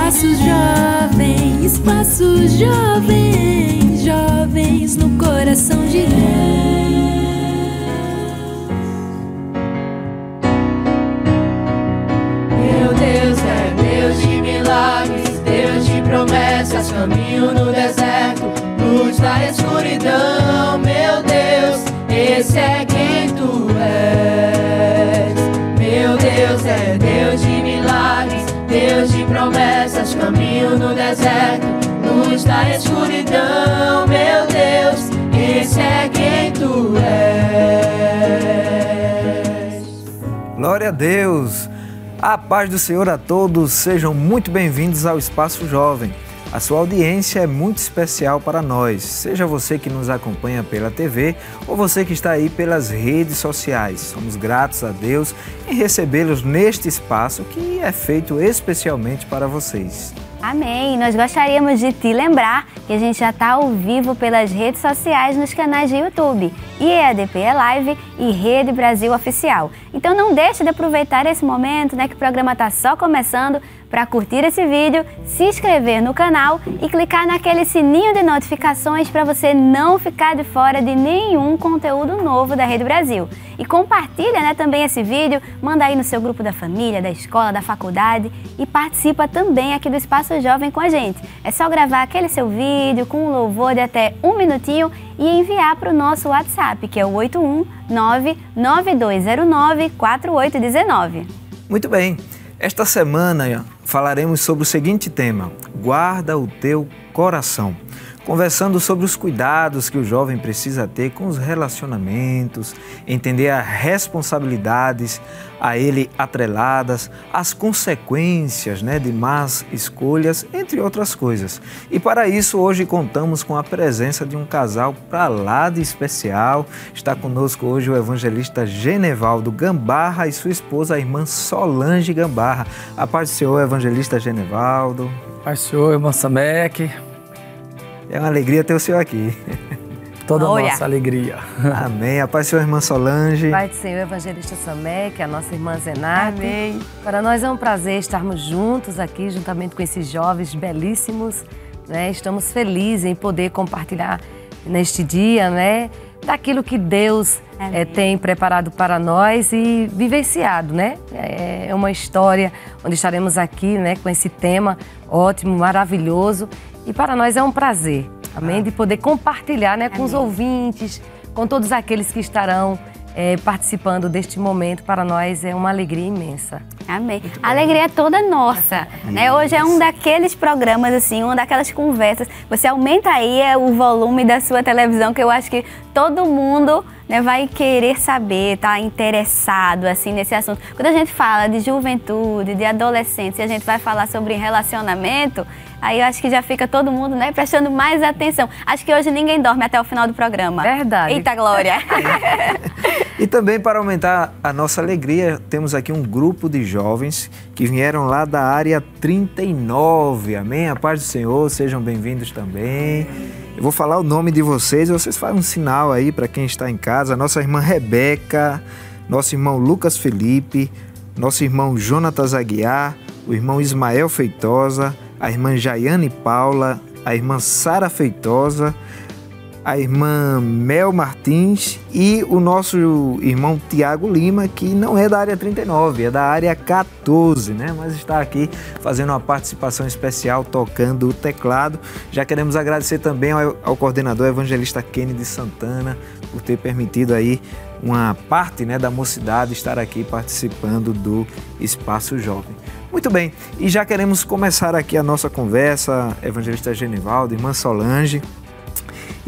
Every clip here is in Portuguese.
Espaço Jovem, jovens no coração de Deus. Meu Deus é Deus de milagres, Deus de promessas, caminho no deserto, luz da escuridão. Meu Deus, esse é quem tu és. Meu Deus é Deus de milagres, Deus de promessas, caminho no deserto, luz da escuridão. Meu Deus, esse é quem tu és. Glória a Deus! A paz do Senhor a todos, sejam muito bem-vindos ao Espaço Jovem. A sua audiência é muito especial para nós, seja você que nos acompanha pela TV ou você que está aí pelas redes sociais. Somos gratos a Deus em recebê-los neste espaço que é feito especialmente para vocês. Amém! Nós gostaríamos de te lembrar que a gente já está ao vivo pelas redes sociais nos canais de YouTube, IEADP é Live e Rede Brasil Oficial. Então não deixe de aproveitar esse momento, que o programa está só começando, para curtir esse vídeo, se inscrever no canal e clicar naquele sininho de notificações para você não ficar de fora de nenhum conteúdo novo da Rede Brasil. E compartilha também esse vídeo, manda aí no seu grupo da família, da escola, da faculdade e participa também aqui do Espaço Jovem com a gente. É só gravar aquele seu vídeo com um louvor de até 1 minutinho e enviar para o nosso WhatsApp, que é o 819-9209-4819. Muito bem, esta semana falaremos sobre o seguinte tema: guarda o teu coração. Conversando sobre os cuidados que o jovem precisa ter com os relacionamentos, entender as responsabilidades a ele atreladas, as consequências de más escolhas, entre outras coisas. E para isso, hoje contamos com a presença de um casal para lá de especial. Está conosco hoje o evangelista Genevaldo Gambarra e sua esposa, a irmã Solange Gambarra. A paz do Senhor, evangelista Genevaldo. Paz do Senhor, irmã Samek. É uma alegria ter o senhor aqui. Toda a nossa alegria. Amém. A paz do Senhor, irmã Solange. Pai do Senhor, evangelista Samek, a nossa irmã Zenate. Amém. Para nós é um prazer estarmos juntos aqui, juntamente com esses jovens belíssimos. Estamos felizes em poder compartilhar neste dia, daquilo que Deus tem preparado para nós e vivenciado, É uma história onde estaremos aqui, com esse tema ótimo, maravilhoso. E para nós é um prazer, amém, de poder compartilhar com os ouvintes, com todos aqueles que estarão participando deste momento. Para nós é uma alegria imensa. Amém. A alegria é toda nossa, Hoje é um daqueles programas, uma daquelas conversas. Você aumenta aí o volume da sua televisão, que eu acho que todo mundo vai querer saber, tá interessado nesse assunto. Quando a gente fala de juventude, de adolescentes, e a gente vai falar sobre relacionamento, aí eu acho que já fica todo mundo prestando mais atenção. Acho que hoje ninguém dorme até o final do programa. Verdade. Eita glória! E também, para aumentar a nossa alegria, temos aqui um grupo de jovens que vieram lá da área 39. Amém? A paz do Senhor, sejam bem-vindos também. Eu vou falar o nome de vocês fazem um sinal aí para quem está em casa. Nossa irmã Rebeca, nosso irmão Lucas Felipe, nosso irmão Jonatas Aguiar, o irmão Ismael Feitosa, a irmã Jaiane Paula, a irmã Sara Feitosa, a irmã Mel Martins e o nosso irmão Tiago Lima, que não é da área 39, é da área 14, mas está aqui fazendo uma participação especial, tocando o teclado. Já queremos agradecer também ao coordenador evangelista Kennedy Santana por ter permitido aí uma parte da mocidade estar aqui participando do Espaço Jovem. Muito bem, e já queremos começar aqui a nossa conversa, evangelista Genevaldo, irmã Solange.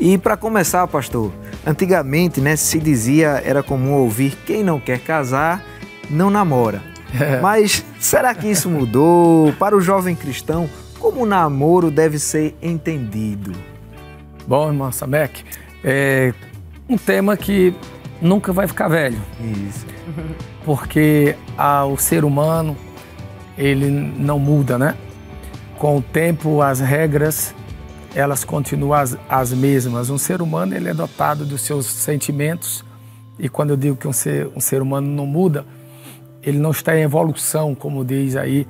E para começar, pastor, antigamente se dizia, era comum ouvir: quem não quer casar, não namora. Mas será que isso mudou? Para o jovem cristão, como o namoro deve ser entendido? Bom, irmã Samek, é um tema que nunca vai ficar velho. Isso. Porque o ser humano, ele não muda, Com o tempo, as regras, elas continuam as mesmas. Um ser humano, ele é dotado dos seus sentimentos, e quando eu digo que um ser humano não muda, ele não está em evolução, como diz aí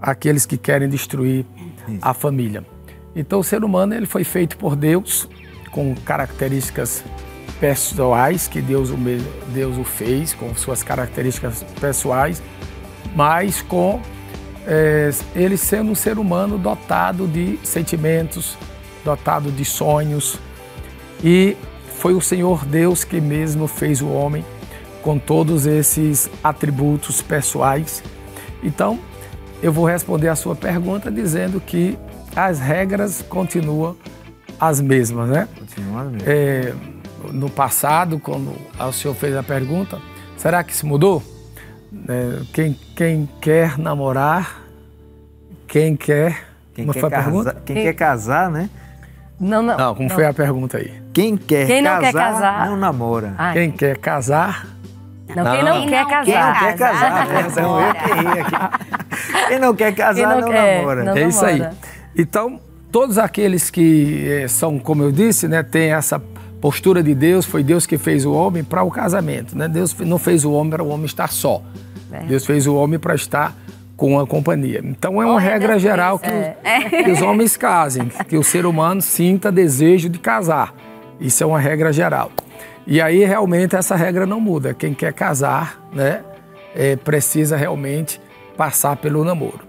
aqueles que querem destruir a família. Então o ser humano ele foi feito por Deus com características pessoais, que Deus o fez, com suas características pessoais, mas com ele sendo um ser humano dotado de sentimentos, dotado de sonhos. E foi o Senhor Deus que mesmo fez o homem com todos esses atributos pessoais. Então, eu vou responder a sua pergunta dizendo que as regras continuam as mesmas, né? Continuam as mesmas. No passado, quando o senhor fez a pergunta, será que se mudou? Quem quer namorar, quem quer casar, né? Não, como foi a pergunta aí? Quem não quer casar, não namora. Quem quer casar... Não, quem não quer casar. Quem não quer casar, então eu que errei aqui. Quem não quer casar, não namora. É isso aí. Então, todos aqueles que são, como eu disse, né, tem essa postura de Deus, foi Deus que fez o homem para o casamento, né? Deus não fez o homem para o homem estar só. Deus fez o homem para estar com a companhia. Então é uma regra geral que os homens casem, que o ser humano sinta desejo de casar. Isso é uma regra geral. E aí realmente essa regra não muda. Quem quer casar, né, precisa realmente passar pelo namoro.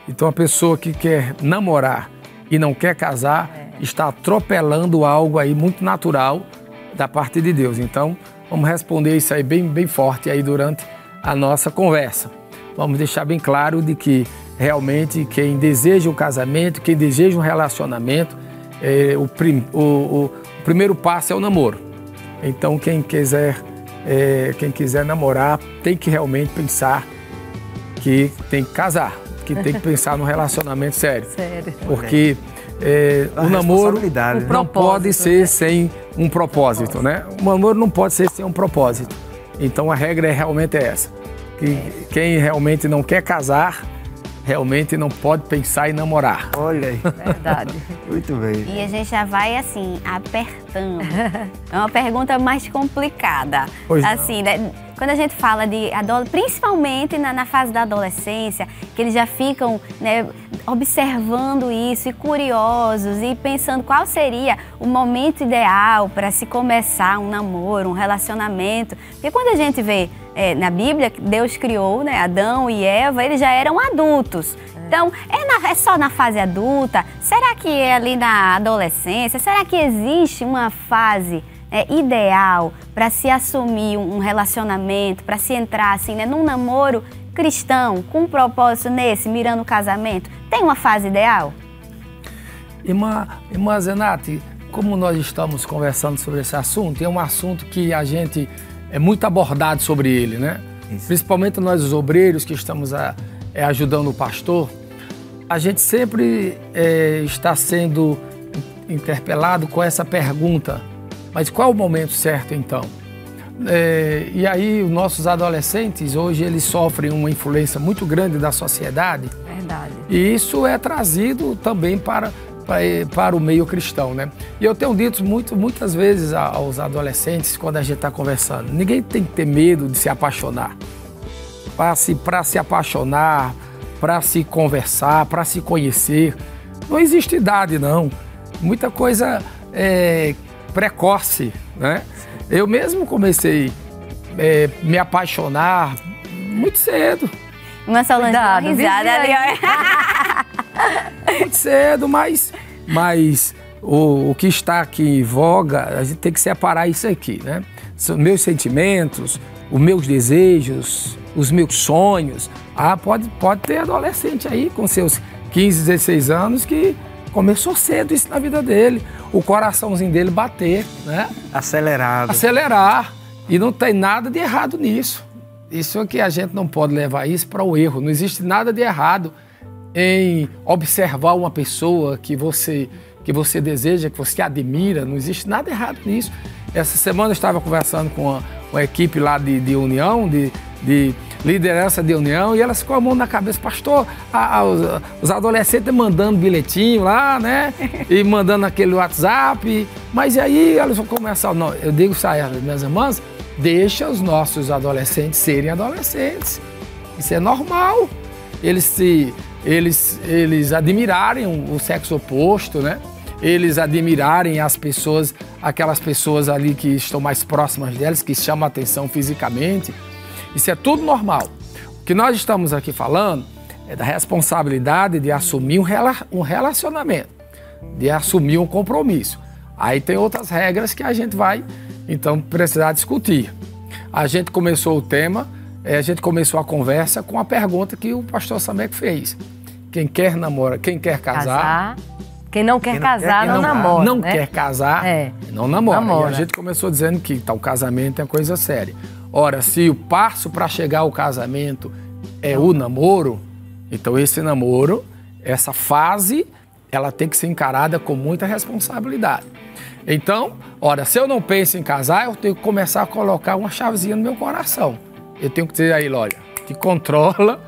Então a pessoa que quer namorar e não quer casar está atropelando algo aí muito natural da parte de Deus. Então vamos responder isso aí bem forte aí durante a nossa conversa. Vamos deixar bem claro de que realmente quem deseja um casamento, quem deseja um relacionamento, o primeiro passo é o namoro. Então quem quiser namorar tem que realmente pensar que tem que casar, que tem que pensar num relacionamento sério. Porque o namoro não pode ser sem um propósito, né? O namoro não pode ser sem um propósito. Então a regra realmente é essa. Que quem realmente não quer casar, realmente não pode pensar em namorar. Olha aí. Verdade. Muito bem. E a gente já vai, assim, apertando. É uma pergunta mais complicada. Pois assim, né? Quando a gente fala de principalmente na fase da adolescência, que eles já ficam, né, observando isso e curiosos e pensando qual seria o momento ideal para se começar um namoro, um relacionamento. Porque quando a gente vê na Bíblia, Deus criou, né, Adão e Eva, eles já eram adultos. Então, é só na fase adulta? Será que é ali na adolescência? Será que existe uma fase ideal para se assumir um relacionamento, para se entrar assim, né, num namoro cristão, com um propósito mirando o casamento? Tem uma fase ideal? Irmã Zenate, como nós estamos conversando sobre esse assunto, é um assunto que a gente é muito abordado sobre ele, né? Isso. Principalmente nós, os obreiros que estamos ajudando o pastor, a gente sempre está sendo interpelado com essa pergunta: mas qual é o momento certo então? E aí os nossos adolescentes hoje eles sofrem uma influência muito grande da sociedade. Verdade. E isso é trazido também para o meio cristão, né? E eu tenho dito muitas vezes aos adolescentes, quando a gente está conversando, ninguém tem que ter medo de se apaixonar. Para se apaixonar, para se conversar, para se conhecer, não existe idade, não. Muita coisa precoce, né? Eu mesmo comecei a me apaixonar muito cedo. Uma Solange deu uma risada ali, ó. Muito cedo, mas o que está aqui em voga, a gente tem que separar isso aqui, né? São meus sentimentos, os meus desejos, os meus sonhos. Pode ter adolescente aí com seus 15, 16 anos que começou cedo isso na vida dele. O coraçãozinho dele bater, né? Acelerar. E não tem nada de errado nisso. Isso é que a gente não pode levar isso para o erro. Não existe nada de errado em observar uma pessoa que você deseja, que você admira. Não existe nada errado nisso. Essa semana eu estava conversando com uma equipe lá de união, de liderança de união, e elas com a mão na cabeça: pastor, os adolescentes mandando bilhetinho lá, né? E mandando aquele WhatsApp. Mas e aí elas vão começar. Não, eu digo isso a elas, minhas irmãs, deixa os nossos adolescentes serem adolescentes. Isso é normal. Eles se eles admirarem o sexo oposto, né? Eles admirarem as pessoas, aquelas pessoas ali que estão mais próximas delas, que chamam a atenção fisicamente. Isso é tudo normal. O que nós estamos aqui falando é da responsabilidade de assumir um relacionamento, de assumir um compromisso. Aí tem outras regras que a gente vai, então, precisar discutir. A gente começou o tema, a gente começou a conversa com a pergunta que o pastor Samek fez. Quem quer namorar, quem quer casar... Quem não quer casar, não namora. Não né? quer casar, não namora. E a gente começou dizendo que o casamento é coisa séria. Ora, se o passo para chegar ao casamento é o namoro, então esse namoro, essa fase, ela tem que ser encarada com muita responsabilidade. Então, ora, se eu não penso em casar, eu tenho que começar a colocar uma chavezinha no meu coração. Eu tenho que dizer a ele, olha, te controla,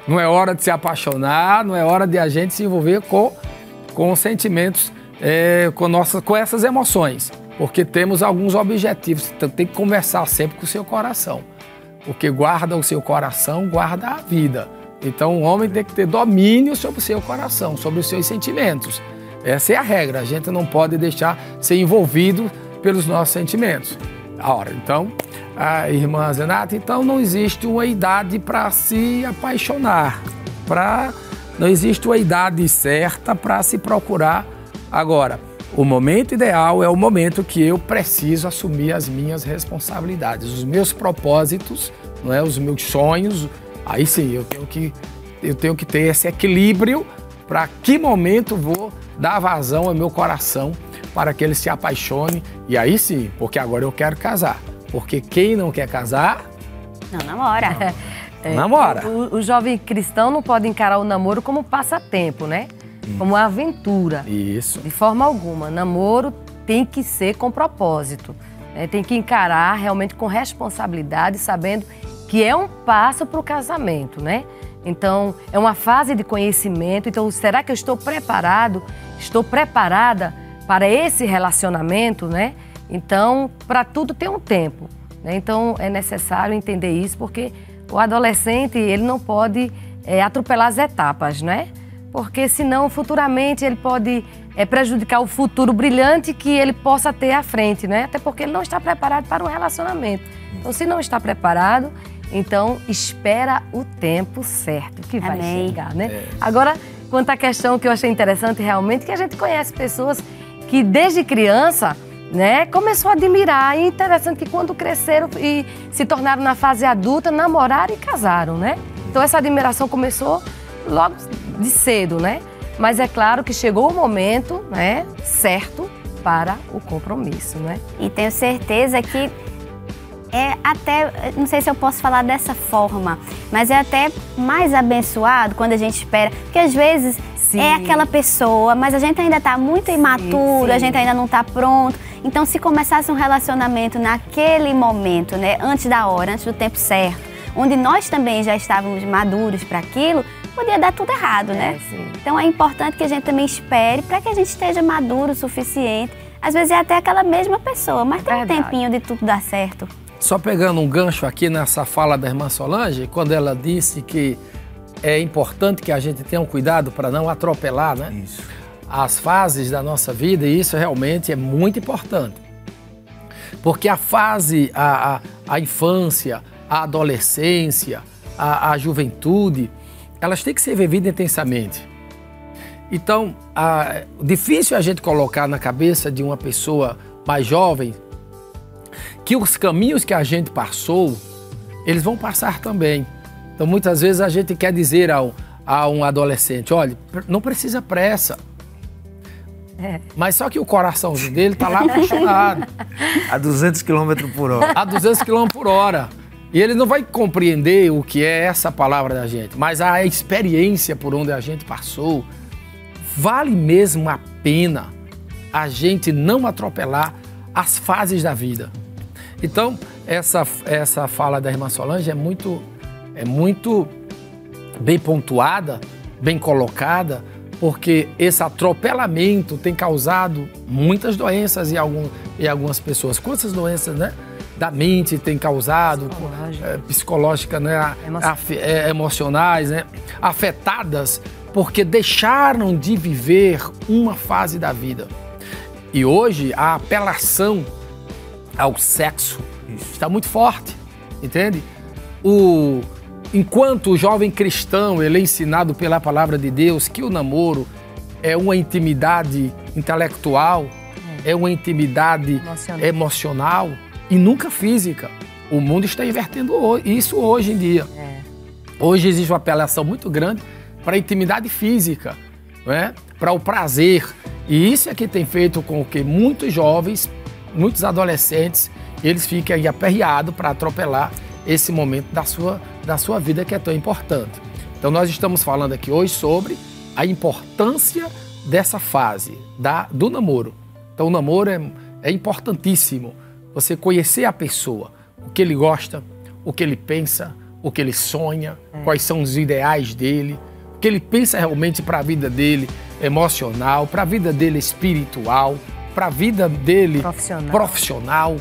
não é hora de se apaixonar, não é hora de a gente se envolver com sentimentos, com essas emoções, porque temos alguns objetivos, então tem que conversar sempre com o seu coração, porque guarda o seu coração, guarda a vida. Então o homem tem que ter domínio sobre o seu coração, sobre os seus sentimentos. Essa é a regra, a gente não pode deixar ser envolvido pelos nossos sentimentos. Então, a irmã Zenata, então não existe uma idade para se apaixonar, não existe uma idade certa para se procurar. Agora, o momento ideal é o momento que eu preciso assumir as minhas responsabilidades, os meus propósitos, não é? Os meus sonhos. Aí sim, eu tenho que ter esse equilíbrio para que momento vou dar vazão ao meu coração para que ele se apaixone. E aí sim, porque agora eu quero casar. Porque quem não quer casar... Não namora. Namora. O jovem cristão não pode encarar o namoro como passatempo, né? Como uma aventura. Isso. De forma alguma. Namoro tem que ser com propósito. Né? Tem que encarar realmente com responsabilidade, sabendo que é um passo para o casamento, né? Então, é uma fase de conhecimento. Então, será que eu estou preparado? Estou preparada para esse relacionamento, né? Então, para tudo tem um tempo. Né? Então, é necessário entender isso, porque o adolescente, ele não pode atropelar as etapas, né? Porque senão, futuramente, ele pode prejudicar o futuro brilhante que ele possa ter à frente, né? Até porque ele não está preparado para um relacionamento. Então, se não está preparado, então espera o tempo certo que vai chegar, né? Agora, quanto à questão que eu achei interessante realmente, que a gente conhece pessoas que desde criança, né, começou a admirar. E é interessante que quando cresceram e se tornaram na fase adulta, namoraram e casaram, né? Então essa admiração começou logo de cedo, né? Mas é claro que chegou o momento, né, certo para o compromisso, né? E tenho certeza que não sei se eu posso falar dessa forma, mas é até mais abençoado quando a gente espera, porque às vezes é aquela pessoa, mas a gente ainda está muito imaturo, a gente ainda não está pronto. Então, se começasse um relacionamento naquele momento, né, antes da hora, antes do tempo certo, onde nós também já estávamos maduros para aquilo, podia dar tudo errado, né? Então, é importante que a gente também espere para que a gente esteja maduro o suficiente. Às vezes é até aquela mesma pessoa, mas tem um tempinho de tudo dar certo. Só pegando um gancho aqui nessa fala da irmã Solange, quando ela disse que é importante que a gente tenha um cuidado para não atropelar, né? Isso. As fases da nossa vida, e isso realmente é muito importante. Porque a fase, a infância, a adolescência, a juventude, elas têm que ser vividas intensamente. Então, difícil a gente colocar na cabeça de uma pessoa mais jovem que os caminhos que a gente passou, eles vão passar também. Então, muitas vezes a gente quer dizer a um adolescente, olha, não precisa pressa. Mas só que o coração dele está lá apaixonado. A 200 km por hora. A 200 km por hora. E ele não vai compreender o que é essa palavra da gente, mas a experiência por onde a gente passou, vale mesmo a pena a gente não atropelar as fases da vida. Então, essa fala da irmã Solange é muito bem pontuada, bem colocada, porque esse atropelamento tem causado muitas doenças em algumas pessoas. Quantas doenças, né, da mente tem causado, psicológica, né, emocionais, né, afetadas porque deixaram de viver uma fase da vida. E hoje a apelação ao sexo está muito forte, entende? Enquanto o jovem cristão ele é ensinado pela palavra de Deus que o namoro é uma intimidade intelectual, é uma intimidade emocional e nunca física. O mundo está invertendo isso hoje em dia. Hoje existe uma apelação muito grande para a intimidade física, né? Para o prazer. E isso é que tem feito com que muitos jovens, muitos adolescentes, eles fiquem aí aperreados para atropelar esse momento da sua vida que é tão importante. Então nós estamos falando aqui hoje sobre a importância dessa fase do namoro. Então o namoro é importantíssimo. Você conhecer a pessoa, o que ele gosta, o que ele pensa, o que ele sonha, quais são os ideais dele, o que ele pensa realmente para a vida dele emocional, para a vida dele espiritual, para a vida dele profissional.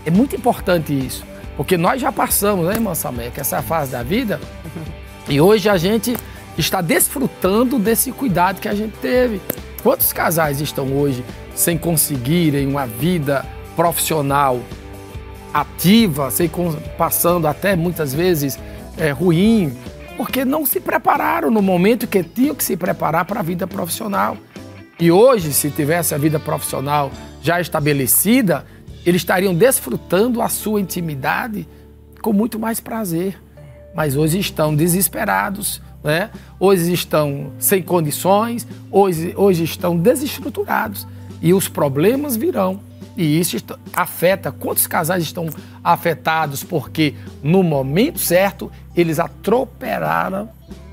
É muito importante isso, porque nós já passamos, né, irmã Sameca, essa fase da vida, e hoje a gente está desfrutando desse cuidado que a gente teve. Quantos casais estão hoje sem conseguirem uma vida profissional ativa, passando até muitas vezes ruim, porque não se prepararam no momento que tinham que se preparar para a vida profissional. E hoje, se tivesse a vida profissional já estabelecida, eles estariam desfrutando a sua intimidade com muito mais prazer. Mas hoje estão desesperados, né? Hoje estão sem condições, hoje estão desestruturados. E os problemas virão. E isso afeta. Quantos casais estão afetados porque no momento certo eles atropelaram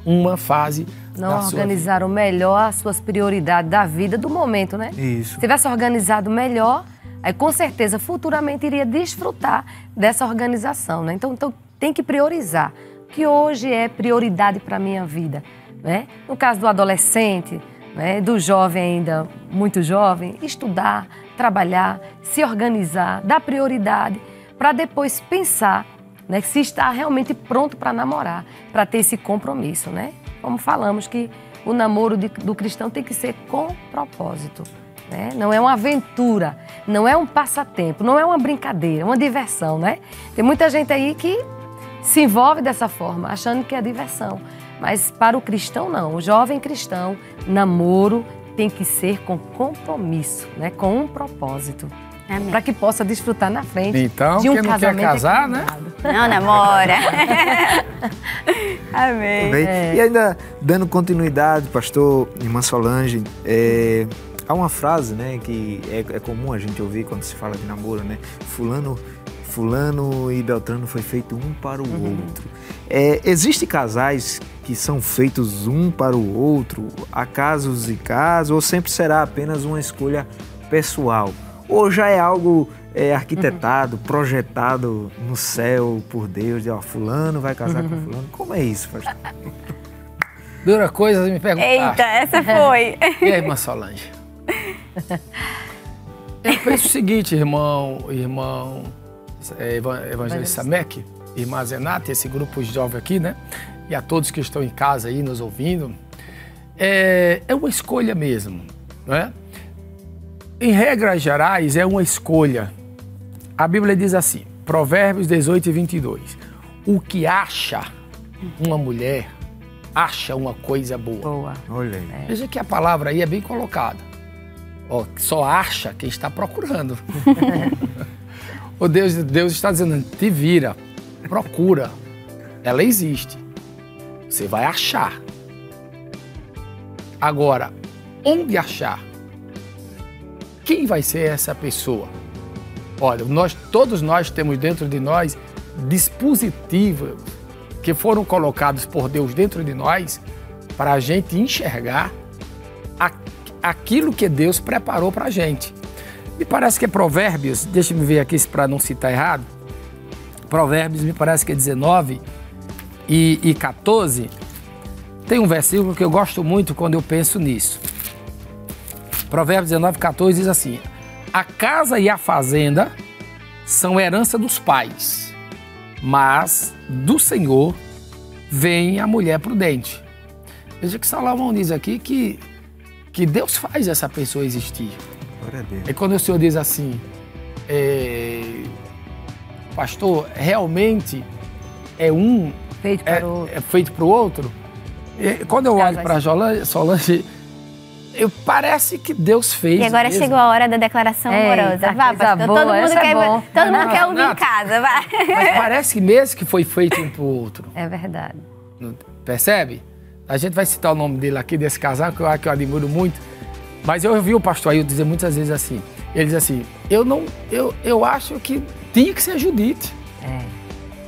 uma fase não organizaram melhor as suas prioridades da vida do momento, né? Isso. Se tivesse organizado melhor, aí com certeza futuramente iria desfrutar dessa organização, né? Então tem que priorizar. O que hoje é prioridade para a minha vida, né? No caso do adolescente, né, do jovem ainda muito jovem, estudar, trabalhar, se organizar, dar prioridade para depois pensar, né, se está realmente pronto para namorar, para ter esse compromisso, né? Como falamos que o namoro do cristão tem que ser com propósito, né? Não é uma aventura, não é um passatempo, não é uma brincadeira, é uma diversão, né? Tem muita gente aí que se envolve dessa forma, achando que é diversão. Mas para o cristão, não. O jovem cristão, namoro tem que ser com compromisso, né? Com um propósito. Para que possa desfrutar na frente então, de um quem não casamento quer casar, né? Não namora. Amém. E ainda, dando continuidade, pastor, irmã Solange, há uma frase, né, que é comum a gente ouvir quando se fala de namoro, né? Fulano e Beltrano foi feito um para o outro. Existem casais que são feitos um para o outro, há casos e casos, ou sempre será apenas uma escolha pessoal? Ou já é algo arquitetado, projetado no céu por Deus, de fulano vai casar com fulano? Como é isso, pastor? Dura coisa me perguntar. Eita, essa foi. E aí, irmã Solange? Eu penso o seguinte, irmão Evangelista Sameca, irmã Zenata, esse grupo jovem aqui, né? E a todos que estão em casa aí nos ouvindo, é uma escolha mesmo, não é? Em regras gerais, é uma escolha. A Bíblia diz assim, Provérbios 18:22, o que acha uma mulher, acha uma coisa boa. Olha aí. Veja que a palavra aí é bem colocada. Só acha quem está procurando. O Deus está dizendo, te vira, procura. Ela existe. Você vai achar. Agora, onde achar? Quem vai ser essa pessoa? Olha, todos nós temos dentro de nós dispositivos que foram colocados por Deus dentro de nós para a gente enxergar aquilo que Deus preparou para a gente. Me parece que é Provérbios, deixa-me ver aqui para não citar errado, Provérbios me parece que é 19 e 14, tem um versículo que eu gosto muito quando eu penso nisso. Provérbios 19, 14 diz assim, a casa e a fazenda são herança dos pais, mas do Senhor vem a mulher prudente. Veja que Salomão diz aqui que Deus faz essa pessoa existir. Glória a Deus. E quando o Senhor diz assim, pastor, realmente é um Feito para o outro. é feito para o outro. E quando eu olho para Solange, parece que Deus fez. E agora mesmo. chegou a hora da decleração amorosa. Vá, pastor, todo mundo quer ouvir em casa. Vai. Mas parece mesmo que foi feito um para o outro. É verdade. Percebe? A gente vai citar o nome dele aqui, desse casal, que eu admiro muito. Mas eu ouvi o pastor Ailton dizer muitas vezes assim. Ele diz assim, eu acho que tinha que ser Judite.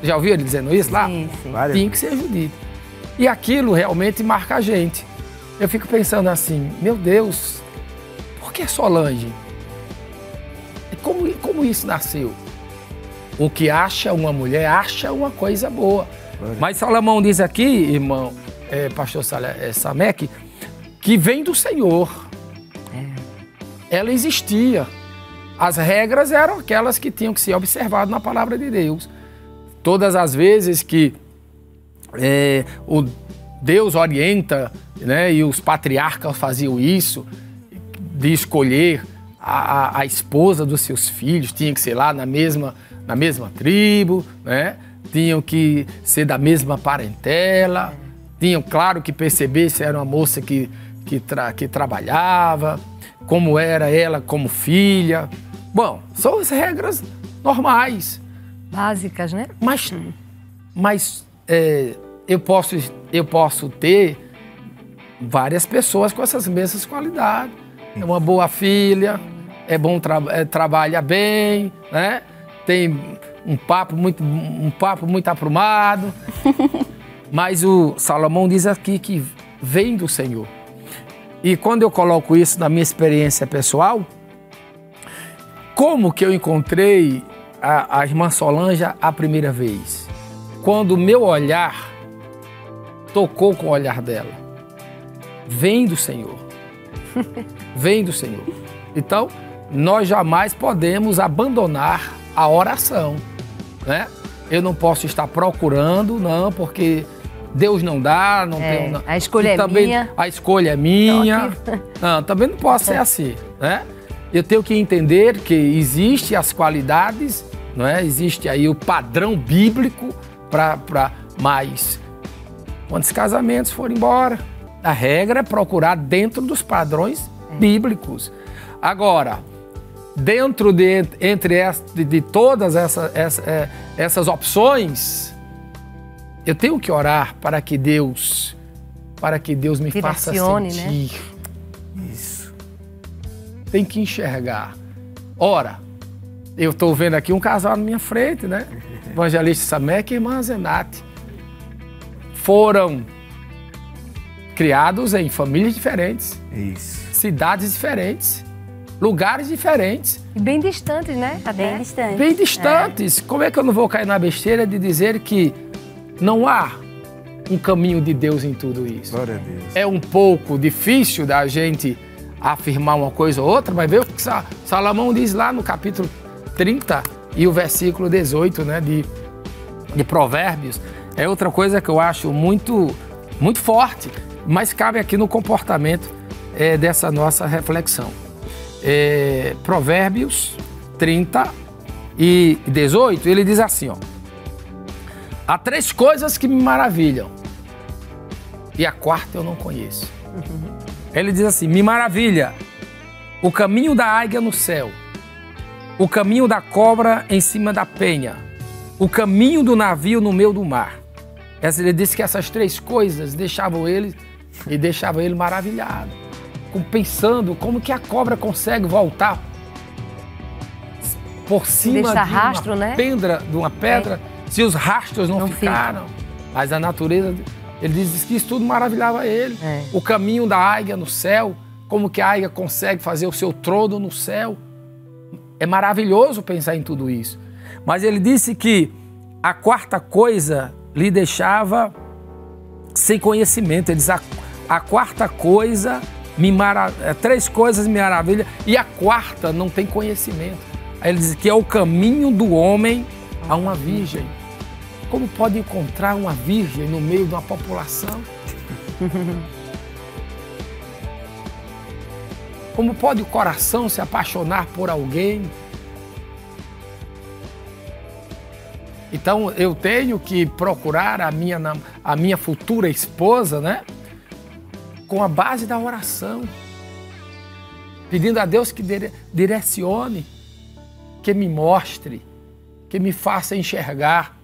Já ouviu ele dizendo isso lá? Sim. Tinha que ser Judite. E aquilo realmente marca a gente. Eu fico pensando assim, meu Deus, por que Solange? Como isso nasceu? O que acha uma mulher, acha uma coisa boa. Mas Salomão diz aqui, irmão, pastor Samek, que vem do Senhor. Ela existia. As regras eram aquelas que tinham que ser observadas na palavra de Deus. Todas as vezes que o Deus orienta, né, e os patriarcas faziam isso, de escolher a esposa dos seus filhos, tinha que ser lá na mesma tribo, né? Tinham que ser da mesma parentela, tinham, claro, que perceber se era uma moça que trabalhava, como era ela como filha. Bom, são as regras normais. Básicas, né? Mas eu posso ter várias pessoas com essas mesmas qualidades. É uma boa filha, trabalha bem, né? Tem um papo muito aprumado. Mas o Salomão diz aqui que vem do Senhor. E quando eu coloco isso na minha experiência pessoal, como que eu encontrei a irmã Solange a primeira vez? Quando o meu olhar tocou com o olhar dela. Vem do Senhor. Vem do Senhor. Então, nós jamais podemos abandonar a oração, né? Eu não posso estar procurando, não, porque Deus não dá, não tem... Não. A escolha é minha. A escolha é minha. Não, também não posso ser assim, né? Eu tenho que entender que existem as qualidades, não é? Existe aí o padrão bíblico para mais. Quando os casamentos forem embora, a regra é procurar dentro dos padrões bíblicos. Agora, dentro de todas essas opções, eu tenho que orar para que Deus me faça sentir. Né? Isso. Tem que enxergar. Ora, eu estou vendo aqui um casal na minha frente, né? Evangelista Samek e irmã Zenate. Foram criados em famílias diferentes. Isso. Cidades diferentes. Lugares diferentes. E bem distantes, né? Bem distantes. Bem distantes. Como é que eu não vou cair na besteira de dizer que não há um caminho de Deus em tudo isso? Glória a Deus. É um pouco difícil da gente afirmar uma coisa ou outra, mas vê o que Salomão diz lá no capítulo 30 e o versículo 18, né, de Provérbios. É outra coisa que eu acho muito, muito forte, mas cabe aqui no comportamento dessa nossa reflexão. Provérbios 30 e 18, ele diz assim, ó: há 3 coisas que me maravilham e a 4ª eu não conheço. Ele diz assim: me maravilha o caminho da águia no céu, o caminho da cobra em cima da penha, o caminho do navio no meio do mar. Ele disse que essas 3 coisas deixavam ele maravilhado, pensando como que a cobra consegue voltar por cima de uma pedra, se os rastros não ficaram. Mas a natureza, ele diz que isso tudo maravilhava ele. O caminho da águia no céu, como que a águia consegue fazer o seu trono no céu. É maravilhoso pensar em tudo isso. Mas ele disse que a 4ª coisa lhe deixava sem conhecimento. Ele diz: a 4ª coisa, 3 coisas me maravilham e a 4ª não tem conhecimento. Aí ele diz que é o caminho do homem a uma virgem. Como pode encontrar uma virgem no meio de uma população? Como pode o coração se apaixonar por alguém? Então, eu tenho que procurar a minha futura esposa, né? Com a base da oração. Pedindo a Deus que direcione, que me mostre, que me faça enxergar.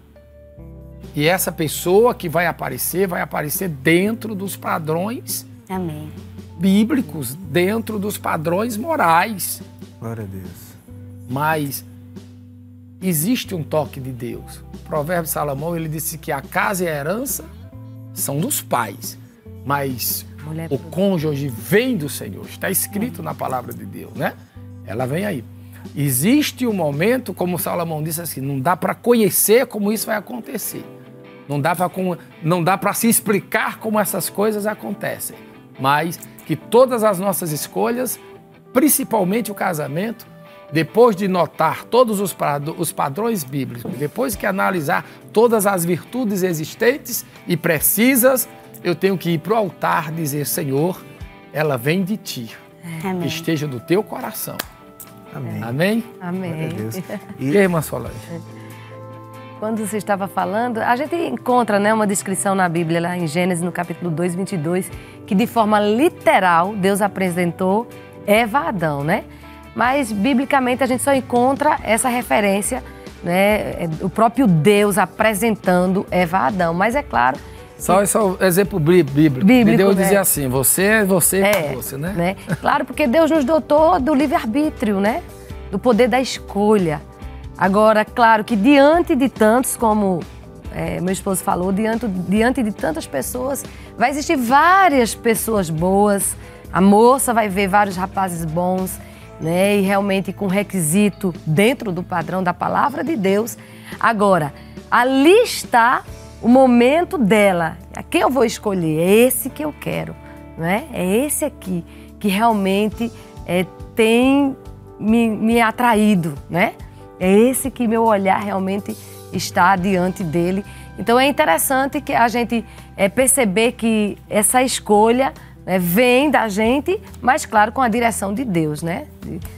E essa pessoa que vai aparecer dentro dos padrões Amém. bíblicos, dentro dos padrões morais. Glória a Deus. Mas existe um toque de Deus. O provérbio de Salomão, ele disse que a casa e a herança são dos pais, mas o cônjuge vem do Senhor. Está escrito na palavra de Deus, né? Ela vem aí. Existe um momento, como Salomão disse assim, não dá para conhecer como isso vai acontecer. Não dá para se explicar como essas coisas acontecem. Mas que todas as nossas escolhas, principalmente o casamento, depois de notar todos os padrões bíblicos, depois que analisar todas as virtudes existentes e precisas, eu tenho que ir para o altar e dizer, Senhor, ela vem de Ti, Amém. que esteja no Teu coração. Amém. Amém? Amém. Glória a Deus. E aí, irmã Solange? Quando você estava falando, a gente encontra, né, uma descrição na Bíblia, lá em Gênesis, no capítulo 2, 22, que de forma literal Deus apresentou Eva a Adão, né? Mas, biblicamente, a gente só encontra essa referência, né, o próprio Deus apresentando Eva a Adão. Mas é claro... Só esse é o exemplo bíblico. Deus dizia assim, você é você, né? Claro, porque Deus nos dotou do livre-arbítrio, né? Do poder da escolha. Agora, claro que diante de tantos, como meu esposo falou, diante de tantas pessoas, vai existir várias pessoas boas, a moça vai ver vários rapazes bons, né? E realmente com requisito dentro do padrão da palavra de Deus. Agora, ali está o momento dela. A quem eu vou escolher? É esse que eu quero, né? É esse aqui que realmente tem me atraído, né? É esse que meu olhar realmente está diante dele. Então é interessante que a gente perceber que essa escolha vem da gente, mas claro, com a direção de Deus, né?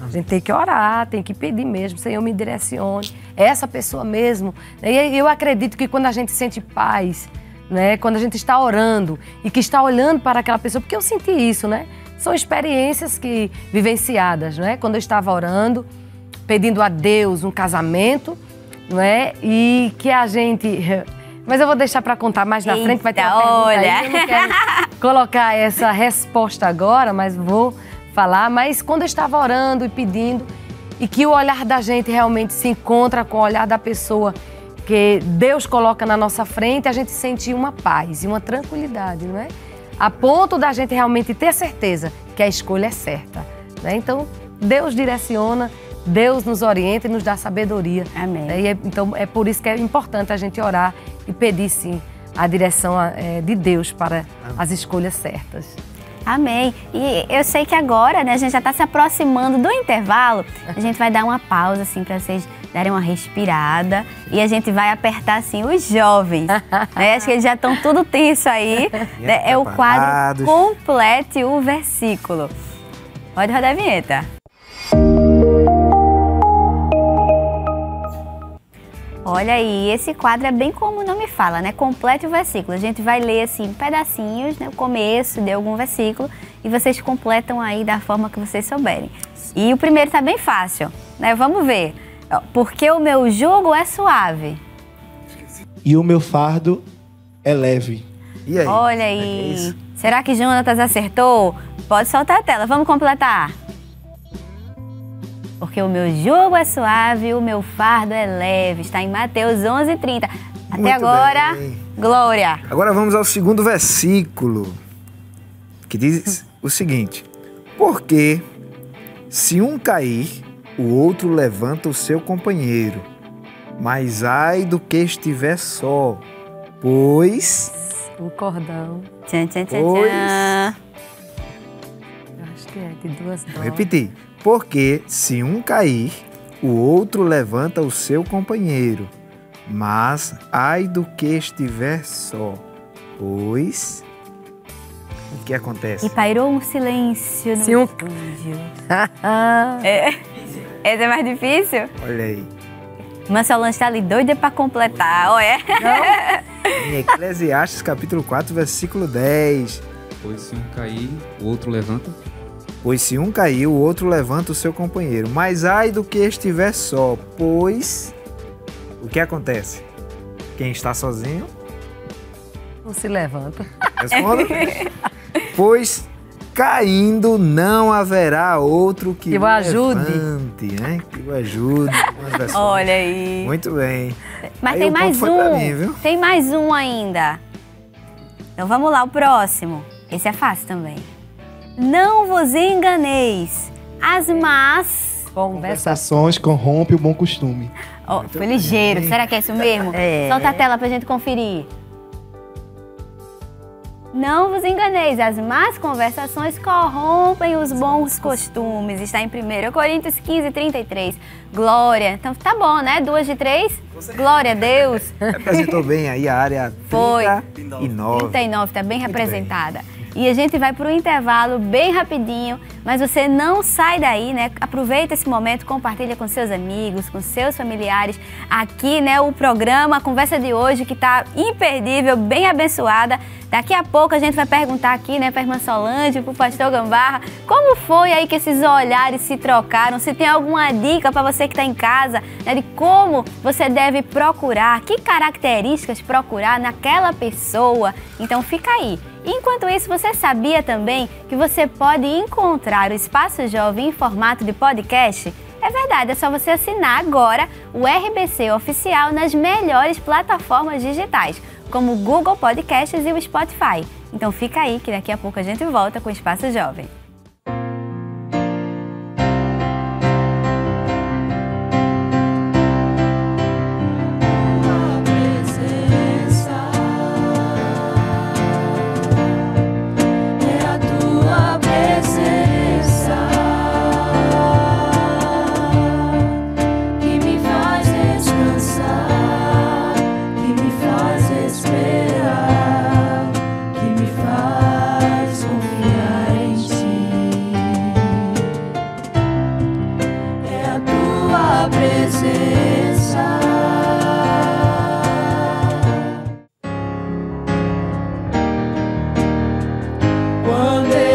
A gente tem que orar, tem que pedir mesmo, Senhor, me direcione, essa pessoa mesmo. E eu acredito que quando a gente sente paz, né? Quando a gente está orando e que está olhando para aquela pessoa, porque eu senti isso, né? São experiências que vivenciadas, né? Quando eu estava orando, pedindo a Deus um casamento, não é? E que a gente... Mas eu vou deixar para contar mais na frente, vai ter uma pergunta aí. Eu não quero colocar essa resposta agora, mas vou falar. Mas quando eu estava orando e pedindo, e que o olhar da gente realmente se encontra com o olhar da pessoa que Deus coloca na nossa frente, a gente sente uma paz e uma tranquilidade, não é? A ponto da gente realmente ter certeza que a escolha é certa, né? Então, Deus direciona, Deus nos orienta e nos dá sabedoria. Amém. Então, é por isso que é importante a gente orar e pedir, sim, a direção de Deus para as escolhas certas. Amém. E eu sei que agora, né, a gente já está se aproximando do intervalo. A gente vai dar uma pausa, assim, para vocês darem uma respirada. E a gente vai apertar, assim, os jovens. Né? Acho que eles já estão tudo tenso aí. Né? É o quadro Complete o Versículo. Pode rodar a vinheta. Olha aí, esse quadro é bem como o nome fala, né? Complete o versículo. A gente vai ler, assim, pedacinhos, né? O começo de algum versículo e vocês completam aí da forma que vocês souberem. E o primeiro tá bem fácil, né? Vamos ver. Porque o meu jugo é suave. E o meu fardo é leve. E aí? Olha aí. Será que Jonatas acertou? Pode soltar a tela. Vamos completar. Porque o meu jugo é suave, o meu fardo é leve. Está em Mateus 11:30. Até Muito agora, bem. glória. Agora vamos ao segundo versículo, que diz o seguinte: porque se um cair, o outro levanta o seu companheiro, mas ai do que estiver só, pois... O cordão, Tchan, tchan, tchan, Pois. tchan. eu acho que é de duas Vou doses. repetir. Porque se um cair, o outro levanta o seu companheiro, mas ai do que estiver só, pois... o que acontece? E pairou um silêncio no estúdio. Esse é mais difícil? Olha aí. Irmã Solange está ali doida para completar, olha. Em Eclesiastes, capítulo 4, versículo 10. Pois se um cair, o outro levanta. Pois se um cair, o outro levanta o seu companheiro. Mas ai do que estiver só, pois... O que acontece? Quem está sozinho... Não se levanta. Responda. Pois caindo não haverá outro que o ajude. Levante, né? Que o ajude. Olha aí. Muito bem. Mas aí tem o ponto mais foi um. pra mim, viu? Tem mais um ainda. Então vamos lá, o próximo. Esse é fácil também. Não vos enganeis. As más... Conversações corrompem o bom costume. Oh, foi ligeiro. bem. Será que é isso mesmo? Solta a tela pra gente conferir. Não vos enganeis, as más conversações corrompem os bons costumes. Está em 1 Coríntios 15, 33. Glória. Então tá bom, né? 2 de 3. Glória a Deus. Representou bem aí a área 39. 39, tá bem representada. E a gente vai para o intervalo bem rapidinho, mas você não sai daí, né? Aproveita esse momento, compartilha com seus amigos, com seus familiares. Aqui, né, o programa, a conversa de hoje que tá imperdível, bem abençoada. Daqui a pouco a gente vai perguntar aqui, né, para a irmã Solange, para o pastor Gambarra, como foi aí que esses olhares se trocaram? Se tem alguma dica para você que está em casa, né, de como você deve procurar, que características procurar naquela pessoa. Então fica aí. Enquanto isso, você sabia também que você pode encontrar o Espaço Jovem em formato de podcast? É verdade, é só você assinar agora o RBC Oficial nas melhores plataformas digitais, como o Google Podcasts e o Spotify. Então fica aí que daqui a pouco a gente volta com o Espaço Jovem.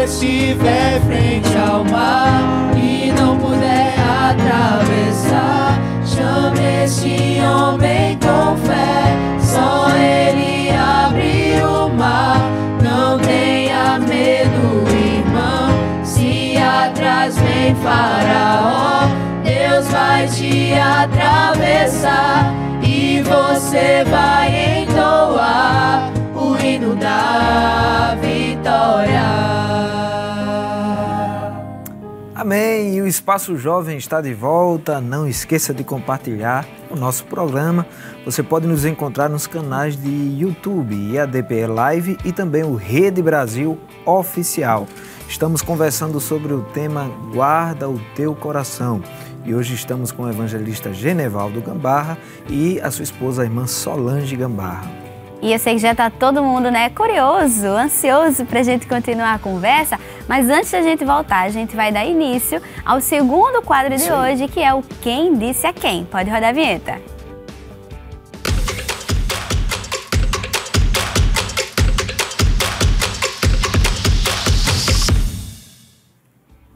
Estiver frente ao mar e não puder atravessar, chame este homem com fé, só ele abre o mar. Não tenha medo, irmão, se atrás vem Faraó, Deus vai te atravessar e você vai entoar o hino da vitória. Amém! E o Espaço Jovem está de volta. Não esqueça de compartilhar o nosso programa. Você pode nos encontrar nos canais de YouTube, EADPE Live e também o Rede Brasil Oficial. Estamos conversando sobre o tema Guarda o Teu Coração. E hoje estamos com o evangelista Genevaldo Gambarra e a sua esposa, a irmã Solange Gambarra. E eu sei que já está todo mundo, né, curioso, ansioso para a gente continuar a conversa, mas antes da gente voltar, a gente vai dar início ao segundo quadro de hoje, que é o Quem Disse a Quem. Pode rodar a vinheta.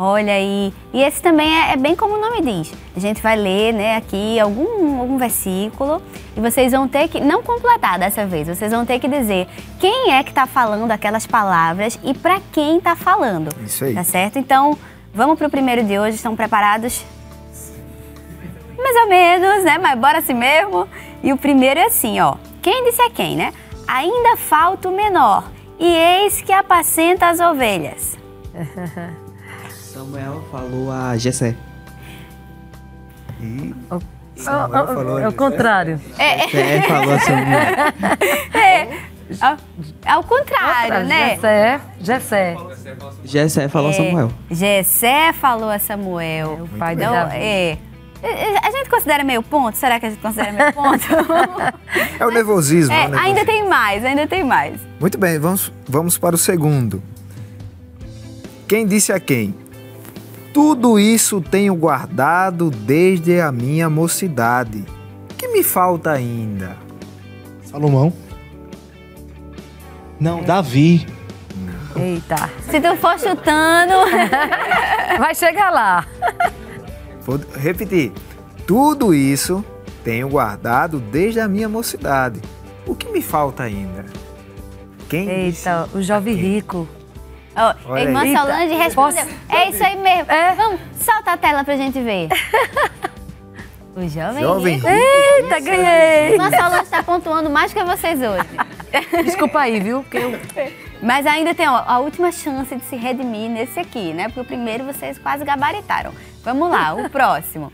Olha aí, e esse também é bem como o nome diz. A gente vai ler, né, aqui algum versículo e vocês vão ter que, não completar dessa vez, vocês vão ter que dizer quem é que está falando aquelas palavras e para quem está falando. Isso aí. Tá certo? Então, vamos para o primeiro de hoje, estão preparados? Mais ou menos, né, mas bora assim mesmo. E o primeiro é assim, ó, quem disse a quem, né? Ainda falta o menor e eis que apacenta as ovelhas. Samuel falou a Jessé. E Samuel falou é o contrário. Jessé falou a Samuel. Ao contrário, né? Jessé. Jessé falou a Samuel. Jessé falou a Samuel. O pai de Então, Davi. a gente considera meio ponto? Será que a gente considera meio ponto? é o nervosismo. Ainda tem mais, ainda tem mais. Muito bem, vamos para o segundo. Quem disse a quem? Tudo isso tenho guardado desde a minha mocidade. O que me falta ainda? Salomão. Não, Davi. Eita. Se tu for chutando... Vai chegar lá. Vou repetir. Tudo isso tenho guardado desde a minha mocidade. O que me falta ainda? Quem disse? Eita, o jovem rico. Ó, Olha irmã aí. Solange respondeu. É isso aí mesmo. Vamos, solta a tela pra gente ver. O jovem rico. Eita, ganhei. Irmã Solange tá pontuando mais que vocês hoje. Desculpa aí, viu? Porque eu... Mas ainda tem a última chance de se redimir nesse aqui, né? Porque o primeiro vocês quase gabaritaram. Vamos lá, o próximo.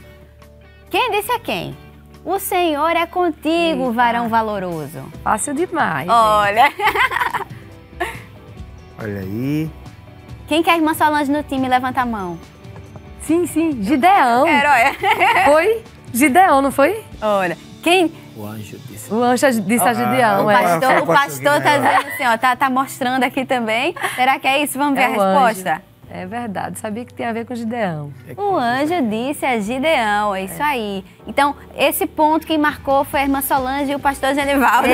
Quem disse a quem? O Senhor é contigo, Eita. varão valoroso. Fácil demais. Olha. Olha aí. Quem quer a irmã Solange no time? Levanta a mão. Sim, Gideão. Herói. Foi? Gideão, não foi? Olha. Quem... O anjo disse. O anjo disse a Gideão. O pastor tá dizendo assim, ó, tá mostrando aqui também. Será que é isso? Vamos ver a resposta? Anjo. É verdade, sabia que tem a ver com Gideão. O anjo disse a Gideão, é isso aí. Então, esse ponto quem marcou foi a irmã Solange e o pastor Genivaldo.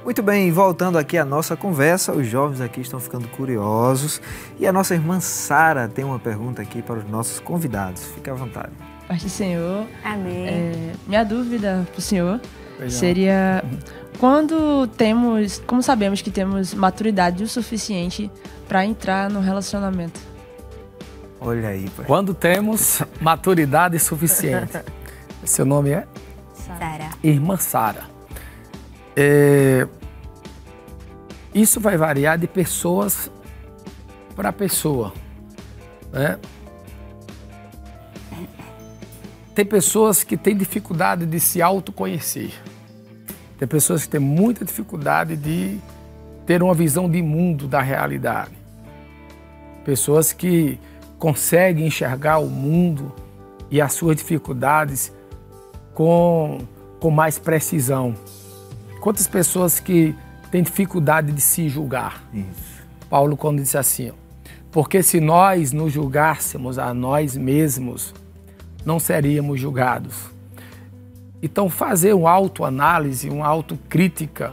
Muito bem, voltando aqui à nossa conversa, os jovens aqui estão ficando curiosos e a nossa irmã Sara tem uma pergunta aqui para os nossos convidados. Fique à vontade. Paz do Senhor. Amém. Minha dúvida para o Senhor seria como sabemos que temos maturidade o suficiente para entrar no relacionamento? Olha aí, pai. Quando temos maturidade suficiente. Seu nome é? Sara. Irmã Sara. Isso vai variar de pessoas para pessoa, né? Tem pessoas que têm dificuldade de se autoconhecer. Tem pessoas que têm muita dificuldade de ter uma visão de mundo da realidade. Pessoas que conseguem enxergar o mundo e as suas dificuldades com mais precisão. Quantas pessoas que têm dificuldade de se julgar? Isso. Paulo quando disse assim, ó, porque se nós nos julgássemos a nós mesmos, não seríamos julgados. Então fazer uma autoanálise, uma autocrítica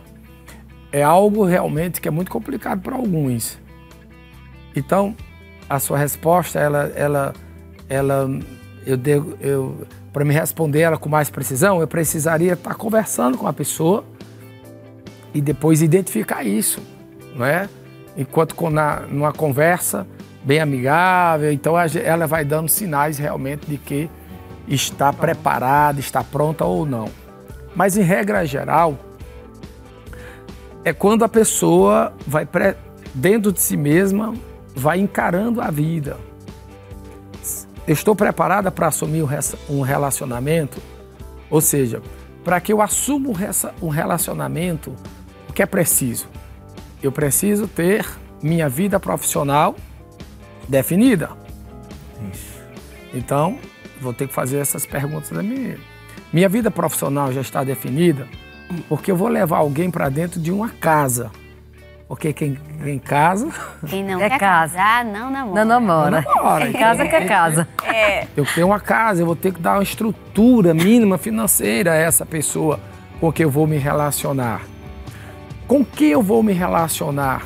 é algo realmente que é muito complicado para alguns. Então a sua resposta, para me responder ela com mais precisão, eu precisaria estar conversando com a pessoa e depois identificar isso, não é? Enquanto numa conversa bem amigável, então ela vai dando sinais realmente de que está preparada, está pronta ou não. Mas em regra geral, é quando a pessoa vai dentro de si mesma, vai encarando a vida. Eu estou preparada para assumir um relacionamento? Ou seja, para que eu assuma um relacionamento, o que é preciso? Eu preciso ter minha vida profissional definida. Isso. Então, vou ter que fazer essas perguntas da minha vida profissional já está definida, porque eu vou levar alguém para dentro de uma casa. Porque quem casa... Quem não quer casar, não namora. Não namora. Não namora. Casa que é casa. Eu tenho uma casa, eu vou ter que dar uma estrutura mínima financeira a essa pessoa com que eu vou me relacionar. Com que eu vou me relacionar?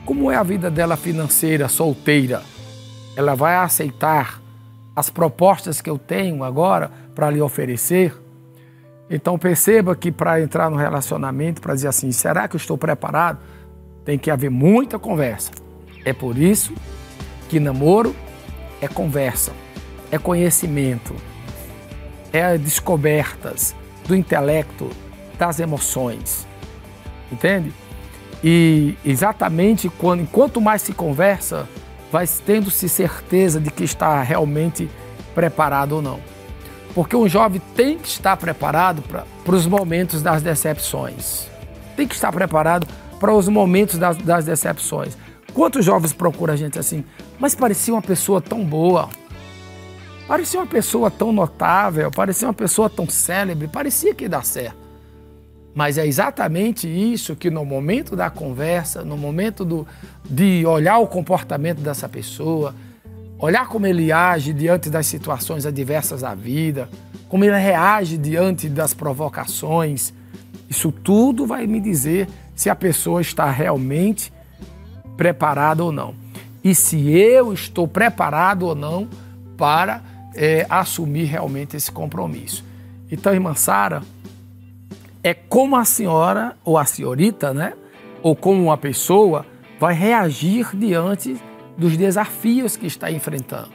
Como é a vida dela financeira, solteira? Ela vai aceitar as propostas que eu tenho agora para lhe oferecer? Então perceba que para entrar no relacionamento, para dizer assim, será que eu estou preparado? Tem que haver muita conversa. É por isso que namoro é conversa, é conhecimento, é descobertas do intelecto, das emoções. Entende? E exatamente enquanto mais se conversa, vai tendo-se certeza de que está realmente preparado ou não. Porque um jovem tem que estar preparado para os momentos das decepções. Tem que estar preparado para os momentos das decepções. Quantos jovens procuram a gente assim? Mas parecia uma pessoa tão boa, parecia uma pessoa tão notável, parecia uma pessoa tão célebre, parecia que ia dar certo. Mas é exatamente isso que no momento da conversa, no momento de olhar o comportamento dessa pessoa, olhar como ele age diante das situações adversas da vida, como ele reage diante das provocações, isso tudo vai me dizer se a pessoa está realmente preparada ou não. E se eu estou preparado ou não para assumir realmente esse compromisso. Então, irmã Sara, é como a senhora, ou a senhorita, né? Ou como uma pessoa vai reagir diante dos desafios que está enfrentando,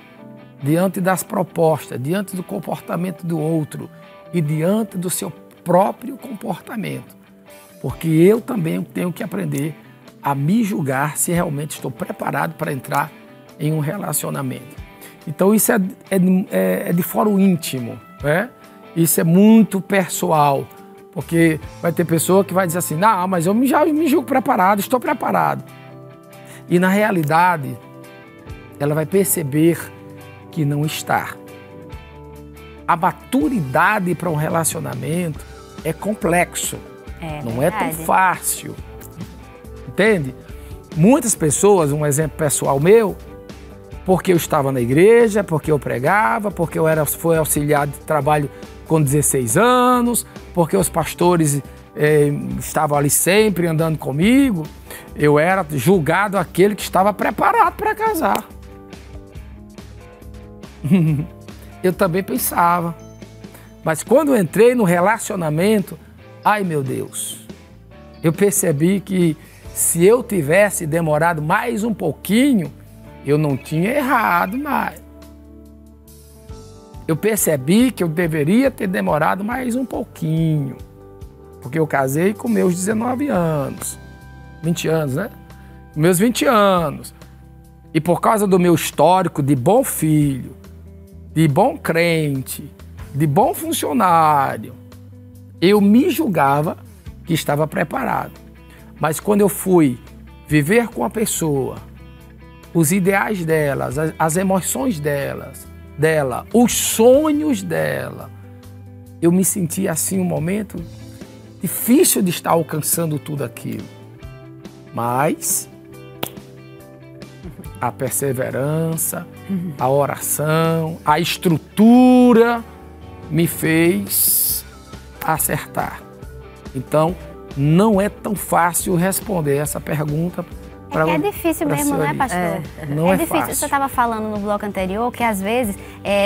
diante das propostas, diante do comportamento do outro e diante do seu próprio comportamento. Porque eu também tenho que aprender a me julgar se realmente estou preparado para entrar em um relacionamento. Então isso é de fórum íntimo, né? Isso é muito pessoal. Porque vai ter pessoa que vai dizer assim, não, mas eu já me julgo preparado, estou preparado. E na realidade, ela vai perceber que não está. A maturidade para um relacionamento é complexo, não é tão fácil. Entende? Muitas pessoas, um exemplo pessoal meu, porque eu estava na igreja, porque eu pregava, porque eu fui auxiliar de trabalho com 16 anos, porque os pastores estavam ali sempre andando comigo, eu era julgado aquele que estava preparado para casar. Eu também pensava. Mas quando eu entrei no relacionamento, ai meu Deus, eu percebi que se eu tivesse demorado mais um pouquinho, eu não tinha errado mais. Eu percebi que eu deveria ter demorado mais um pouquinho, porque eu casei com meus 19 anos, 20 anos, né? Meus 20 anos. E por causa do meu histórico de bom filho, de bom crente, de bom funcionário, eu me julgava que estava preparado. Mas quando eu fui viver com a pessoa, os ideais delas, as emoções dela, os sonhos dela, eu me senti assim um momento difícil de estar alcançando tudo aquilo. Mas a perseverança, a oração, a estrutura me fez acertar. Então, não é tão fácil responder essa pergunta. É difícil mesmo, né, pastor? Não é difícil. fácil. Você estava falando no bloco anterior que às vezes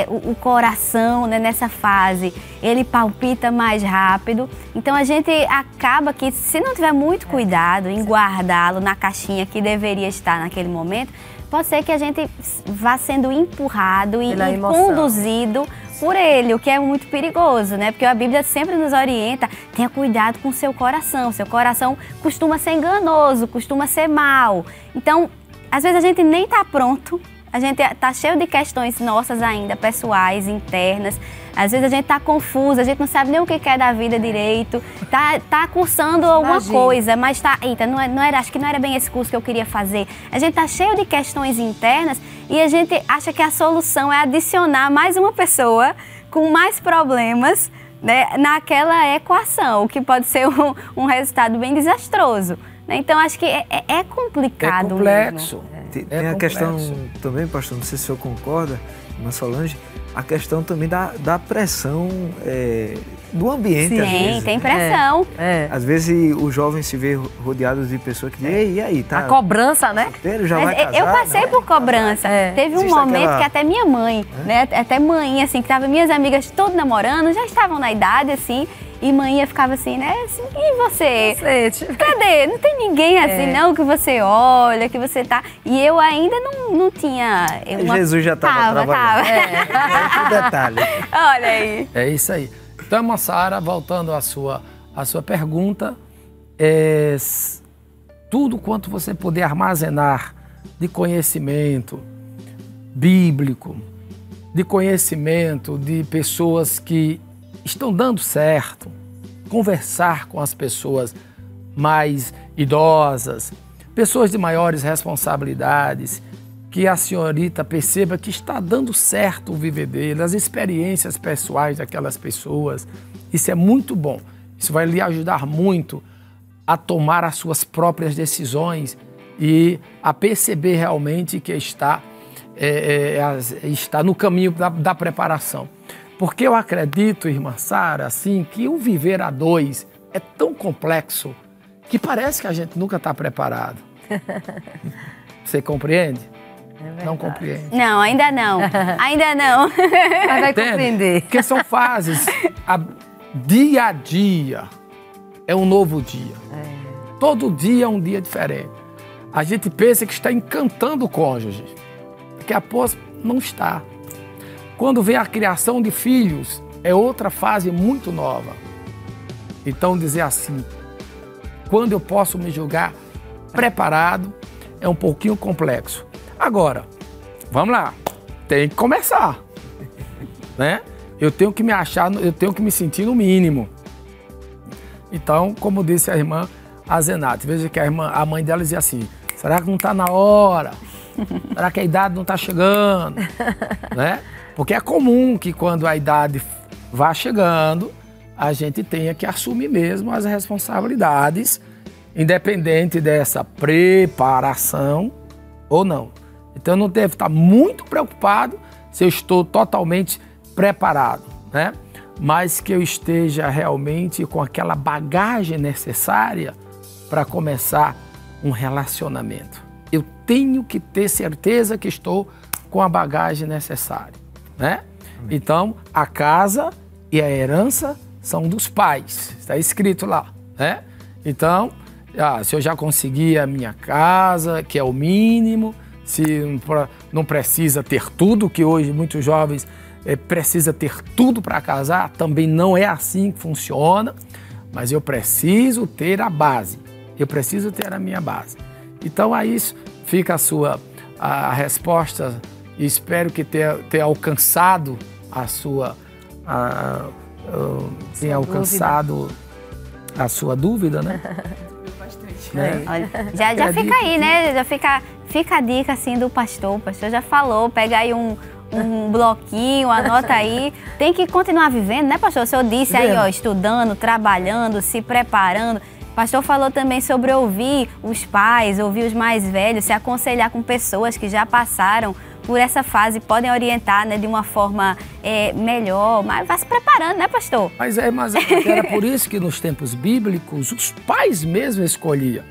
o coração, né, nessa fase, ele palpita mais rápido. Então a gente acaba que, se não tiver muito cuidado em guardá-lo na caixinha que deveria estar naquele momento, pode ser que a gente vá sendo empurrado e conduzido por ele, o que é muito perigoso, né? Porque a Bíblia sempre nos orienta, tenha cuidado com o seu coração. Seu coração costuma ser enganoso, costuma ser mau. Então, às vezes a gente nem está pronto, a gente está cheio de questões nossas ainda, pessoais, internas. Às vezes a gente está confuso, a gente não sabe nem o que quer da vida direito, tá cursando alguma coisa, mas acho que não era bem esse curso que eu queria fazer. A gente está cheio de questões internas e a gente acha que a solução é adicionar mais uma pessoa com mais problemas, né, naquela equação, o que pode ser um resultado bem desastroso. Né? Então acho que é complicado. É complexo. Mesmo. Tem a questão também, pastor, não sei se o senhor concorda, irmã Solange, a questão também da pressão do ambiente. Sim, às vezes, tem pressão. Às vezes o jovem se vê rodeado de pessoas que dizem, e aí, tá? A cobrança, né? Já vai casar, eu passei por cobrança. Teve um momento que até minha mãe, né? Até mãe, assim, que tava minhas amigas todas namorando, já estavam na idade, assim, e mãe ficava assim, né? Assim, e você? Cadê? Não tem ninguém assim, não, que você olha, que você tá... E eu ainda não tinha... Jesus já estava trabalhando. Que detalhe. Olha aí. É isso aí. Então, Sara, voltando à sua pergunta, tudo quanto você puder armazenar de conhecimento bíblico, de conhecimento de pessoas que estão dando certo, conversar com as pessoas mais idosas, pessoas de maiores responsabilidades, que a senhorita perceba que está dando certo o viver dele, as experiências pessoais daquelas pessoas. Isso é muito bom. Isso vai lhe ajudar muito a tomar as suas próprias decisões e a perceber realmente que está no caminho da preparação. Porque eu acredito, irmã Sara, assim, que o viver a dois é tão complexo que parece que a gente nunca está preparado. Você compreende? Não compreende? Não, ainda não. Ainda não. Mas vai compreender. Porque são fases. Dia a dia é um novo dia. Todo dia é um dia diferente. A gente pensa que está encantando o cônjuge. Daqui a pouco não está. Quando vem a criação de filhos, é outra fase muito nova. Então, dizer assim, quando eu posso me julgar preparado, é um pouquinho complexo. Agora, vamos lá, tem que começar, né? Eu tenho que me achar, eu tenho que me sentir no mínimo. Então, como disse a irmã Azenate, veja que a mãe dela dizia assim, será que não está na hora? Será que a idade não está chegando? Né? Porque é comum que quando a idade vá chegando, a gente tenha que assumir mesmo as responsabilidades, independente dessa preparação ou não. Então eu não devo estar muito preocupado se eu estou totalmente preparado, né? Mas que eu esteja realmente com aquela bagagem necessária para começar um relacionamento. Eu tenho que ter certeza que estou com a bagagem necessária, né? Então, a casa e a herança são dos pais, está escrito lá, né? Então, se eu já consegui a minha casa, que é o mínimo, se não precisa ter tudo, que hoje muitos jovens precisa ter tudo para casar, também não é assim que funciona, mas eu preciso ter a base, eu preciso ter a minha base. Então, a isso fica a resposta e espero que tenha alcançado a sua, tenha alcançado a sua dúvida, né? Né? Olha, já fica aí, né? Já fica a dica assim do pastor. O pastor já falou, pega aí um bloquinho, anota aí. Tem que continuar vivendo, né, pastor? O senhor disse aí, ó, estudando, trabalhando, se preparando. O pastor falou também sobre ouvir os pais, ouvir os mais velhos, se aconselhar com pessoas que já passaram por essa fase, podem orientar, né, de uma forma melhor, mas vai se preparando, né, pastor? Mas era por isso que nos tempos bíblicos os pais mesmo escolhiam.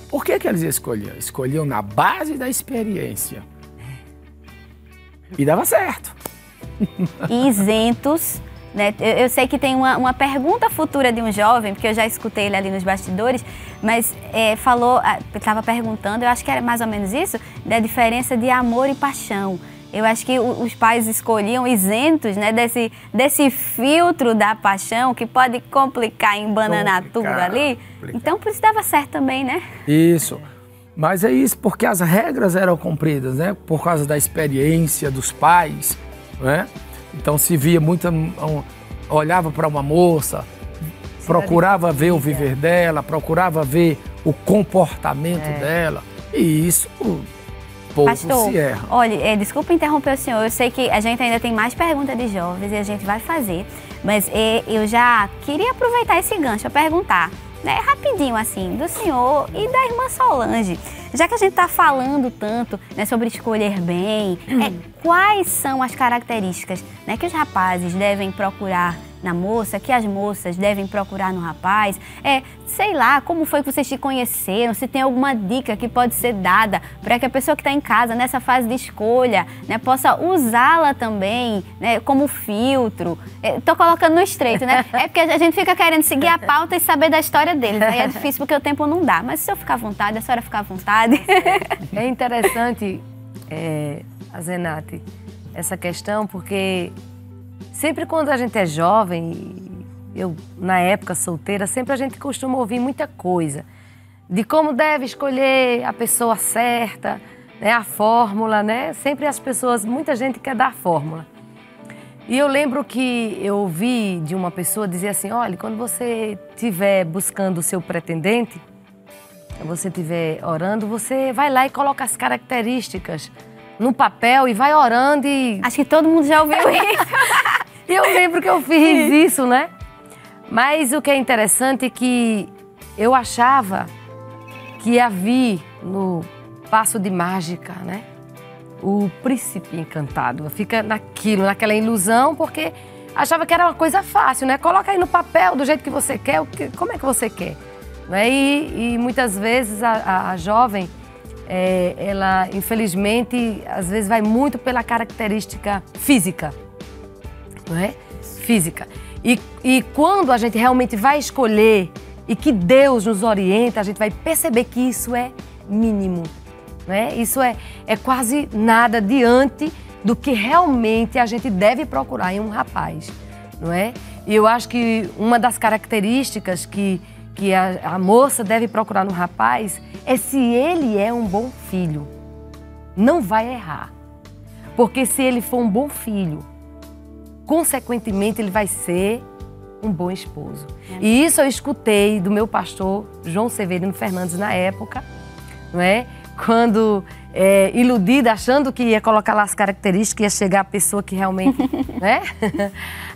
Por que eles escolhiam? Escolhiam na base da experiência. E dava certo. Isentos, né? Eu sei que tem uma pergunta futura de um jovem, porque eu já escutei ele ali nos bastidores, mas estava perguntando, eu acho que era mais ou menos isso, da diferença de amor e paixão. Eu acho que os pais escolhiam isentos, né, desse filtro da paixão que pode complicar, embananar tudo ali. Então, por isso dava certo também, né? Isso. Mas é isso, porque as regras eram cumpridas, né? Por causa da experiência dos pais, né? Então, se via olhava para uma moça, procurava ver o viver dela, procurava ver o comportamento dela. E isso pouco pastor, se erra. Olha, desculpa interromper o senhor, eu sei que a gente ainda tem mais perguntas de jovens e a gente vai fazer, mas eu já queria aproveitar esse gancho para perguntar, né, rapidinho assim, do senhor e da irmã Solange. Já que a gente está falando tanto, né, sobre escolher bem, quais são as características, né, que os rapazes devem procurar na moça, que as moças devem procurar no rapaz? Sei lá, como foi que vocês se conheceram? Se tem alguma dica que pode ser dada para que a pessoa que está em casa, nessa fase de escolha, né, possa usá-la também, né, como filtro. Estou colocando no estreito, né? É porque a gente fica querendo seguir a pauta e saber da história deles. Aí é difícil porque o tempo não dá. Mas se eu ficar à vontade, a senhora ficar à vontade. É interessante, Azenate, essa questão, porque sempre quando a gente é jovem, eu na época solteira, sempre a gente costuma ouvir muita coisa de como deve escolher a pessoa certa, né, a fórmula, né? Sempre muita gente quer dar a fórmula. E eu lembro que eu ouvi de uma pessoa dizer assim, olha, quando você estiver buscando o seu pretendente, você estiver orando, você vai lá e coloca as características no papel e vai orando e... Acho que todo mundo já ouviu isso. E eu lembro que eu fiz isso, né? Mas o que é interessante é que eu achava que ia vir no passo de mágica, né? O príncipe encantado. Fica naquela ilusão, porque achava que era uma coisa fácil, né? Coloca aí no papel do jeito que você quer, como é que você quer. Né? E muitas vezes a jovem, ela infelizmente, às vezes vai muito pela característica física, não é? Física. E quando a gente realmente vai escolher e que Deus nos orienta, a gente vai perceber que isso é mínimo, né? Isso é quase nada diante do que realmente a gente deve procurar em um rapaz, não é? E eu acho que uma das características que a moça deve procurar no rapaz é se ele é um bom filho. Não vai errar. Porque se ele for um bom filho, consequentemente ele vai ser um bom esposo. E isso eu escutei do meu pastor João Severino Fernandes na época, não é? Quando iludida, achando que ia colocar lá as características, ia chegar a pessoa que realmente, né?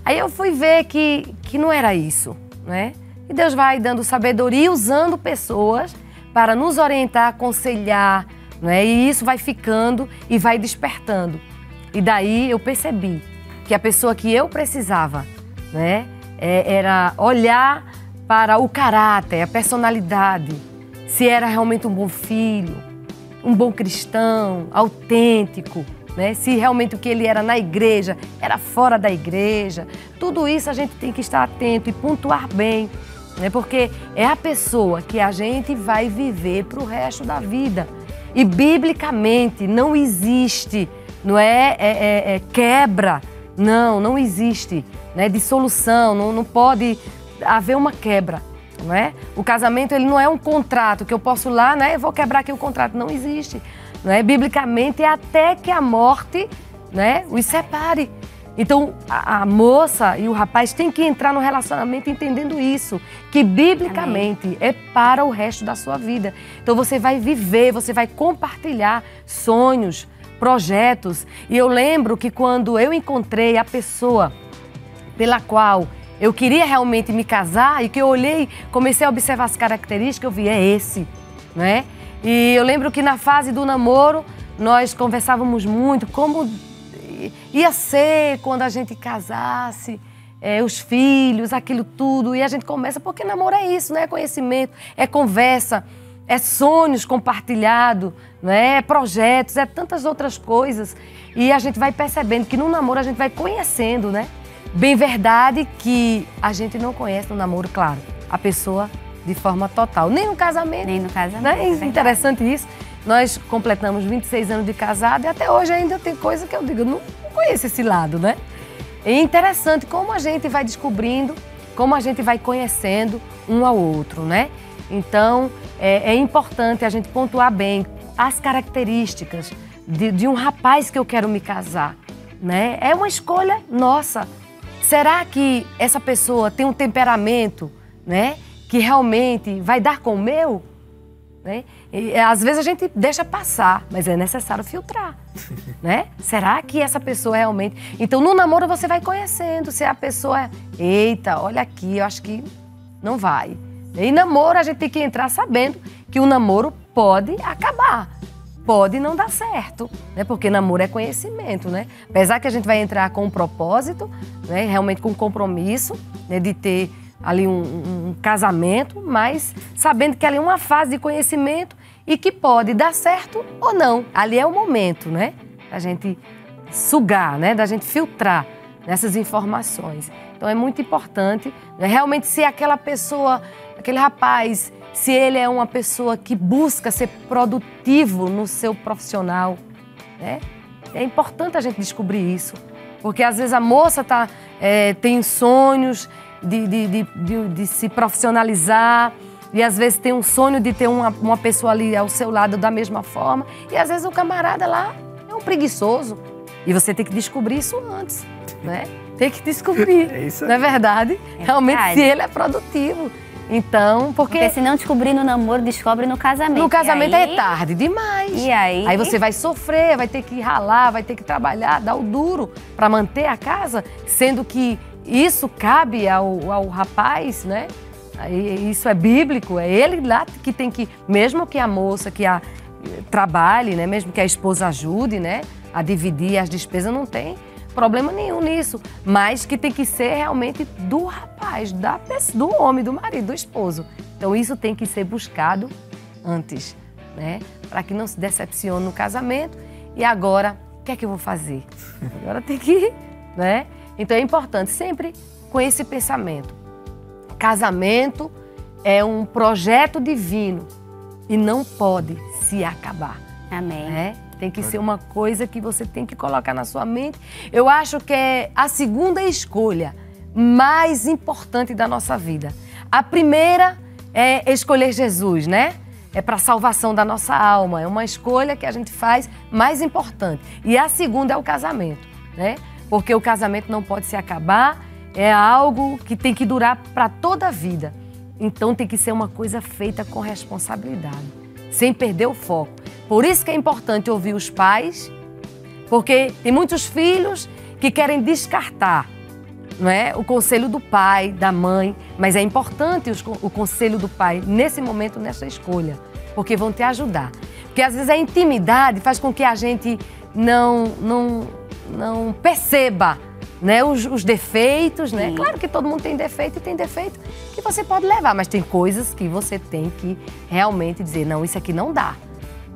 Aí eu fui ver que não era isso, né? E Deus vai dando sabedoria, usando pessoas para nos orientar, aconselhar, né? E isso vai ficando e vai despertando. E daí eu percebi que a pessoa que eu precisava, né? Era olhar para o caráter, a personalidade, se era realmente um bom filho, um bom cristão, autêntico, né? Se realmente o que ele era na igreja era fora da igreja. Tudo isso a gente tem que estar atento e pontuar bem, né? Porque é a pessoa que a gente vai viver para o resto da vida. E biblicamente não existe, não quebra, não existe, né? Dissolução, não pode haver uma quebra. Não é? O casamento ele não é um contrato que eu posso lá, né? Eu vou quebrar aqui o contrato. Não existe. Não é? Biblicamente é até que a morte, né, os separe. Então a moça e o rapaz têm que entrar no relacionamento entendendo isso, que biblicamente é para o resto da sua vida. Então você vai viver, você vai compartilhar sonhos, projetos. E eu lembro que quando eu encontrei a pessoa pela qual eu queria realmente me casar e que eu olhei, comecei a observar as características, eu vi, é esse, né? E eu lembro que na fase do namoro, nós conversávamos muito como ia ser quando a gente casasse, os filhos, aquilo tudo. E a gente começa, porque namoro é isso, né? É conhecimento, é conversa, é sonhos compartilhados, né? É projetos, é tantas outras coisas. E a gente vai percebendo que no namoro a gente vai conhecendo, né? Bem verdade que a gente não conhece no namoro, claro, a pessoa de forma total. Nem no casamento. Nem no casamento. Né? É interessante isso. Nós completamos 26 anos de casado e até hoje ainda tem coisa que eu digo, eu não conheço esse lado, né? É interessante como a gente vai descobrindo, como a gente vai conhecendo um ao outro, né? Então, é importante a gente pontuar bem as características de um rapaz que eu quero me casar, né? É uma escolha nossa. Será que essa pessoa tem um temperamento, né, que realmente vai dar com o meu? Né? E, às vezes a gente deixa passar, mas é necessário filtrar, né? Será que essa pessoa realmente... Então, no namoro você vai conhecendo se a pessoa... Eita, olha aqui, eu acho que não vai. E namoro a gente tem que entrar sabendo que o namoro pode acabar. Pode não dar certo, né? Porque namoro é conhecimento, né? Apesar que a gente vai entrar com um propósito, né? Realmente com um compromisso, né? De ter ali um casamento, mas sabendo que ali é uma fase de conhecimento e que pode dar certo ou não. Ali é o momento, né? Da gente sugar, né? Da gente filtrar essas informações. Então é muito importante, né? Realmente se aquela pessoa, aquele rapaz... Se ele é uma pessoa que busca ser produtivo no seu profissional, né? É importante a gente descobrir isso. Porque às vezes a moça tem sonhos de se profissionalizar e às vezes tem um sonho de ter uma pessoa ali ao seu lado da mesma forma. E às vezes o camarada lá é um preguiçoso. E você tem que descobrir isso antes, né? Tem que descobrir, não é verdade? Realmente se ele é produtivo. Então, porque se não descobrir no namoro, descobre no casamento. No casamento é tarde demais. E aí? Aí você vai sofrer, vai ter que ralar, vai ter que trabalhar, dar o duro para manter a casa, sendo que isso cabe ao rapaz, né? Isso é bíblico, é ele lá que tem que, mesmo que a moça trabalhe, né? Mesmo que a esposa ajude, né? A dividir as despesas, não tem problema nenhum nisso, mas que tem que ser realmente do rapaz, do homem, do marido, do esposo. Então isso tem que ser buscado antes, né? Para que não se decepcione no casamento. E agora, o que é que eu vou fazer? Agora tem que, né? Então é importante sempre com esse pensamento. Casamento é um projeto divino e não pode se acabar. Amém. Né? Tem que ser uma coisa que você tem que colocar na sua mente. Eu acho que é a segunda escolha mais importante da nossa vida. A primeira é escolher Jesus, né? É para a salvação da nossa alma. É uma escolha que a gente faz mais importante. E a segunda é o casamento, né? Porque o casamento não pode se acabar, é algo que tem que durar para toda a vida. Então tem que ser uma coisa feita com responsabilidade, sem perder o foco. Por isso que é importante ouvir os pais, porque tem muitos filhos que querem descartar, não é? O conselho do pai, da mãe, mas é importante o conselho do pai nesse momento, nessa escolha, porque vão te ajudar. Porque às vezes a intimidade faz com que a gente não perceba, né, os defeitos, né? Claro que todo mundo tem defeito e tem defeito que você pode levar, mas tem coisas que você tem que realmente dizer, não, isso aqui não dá.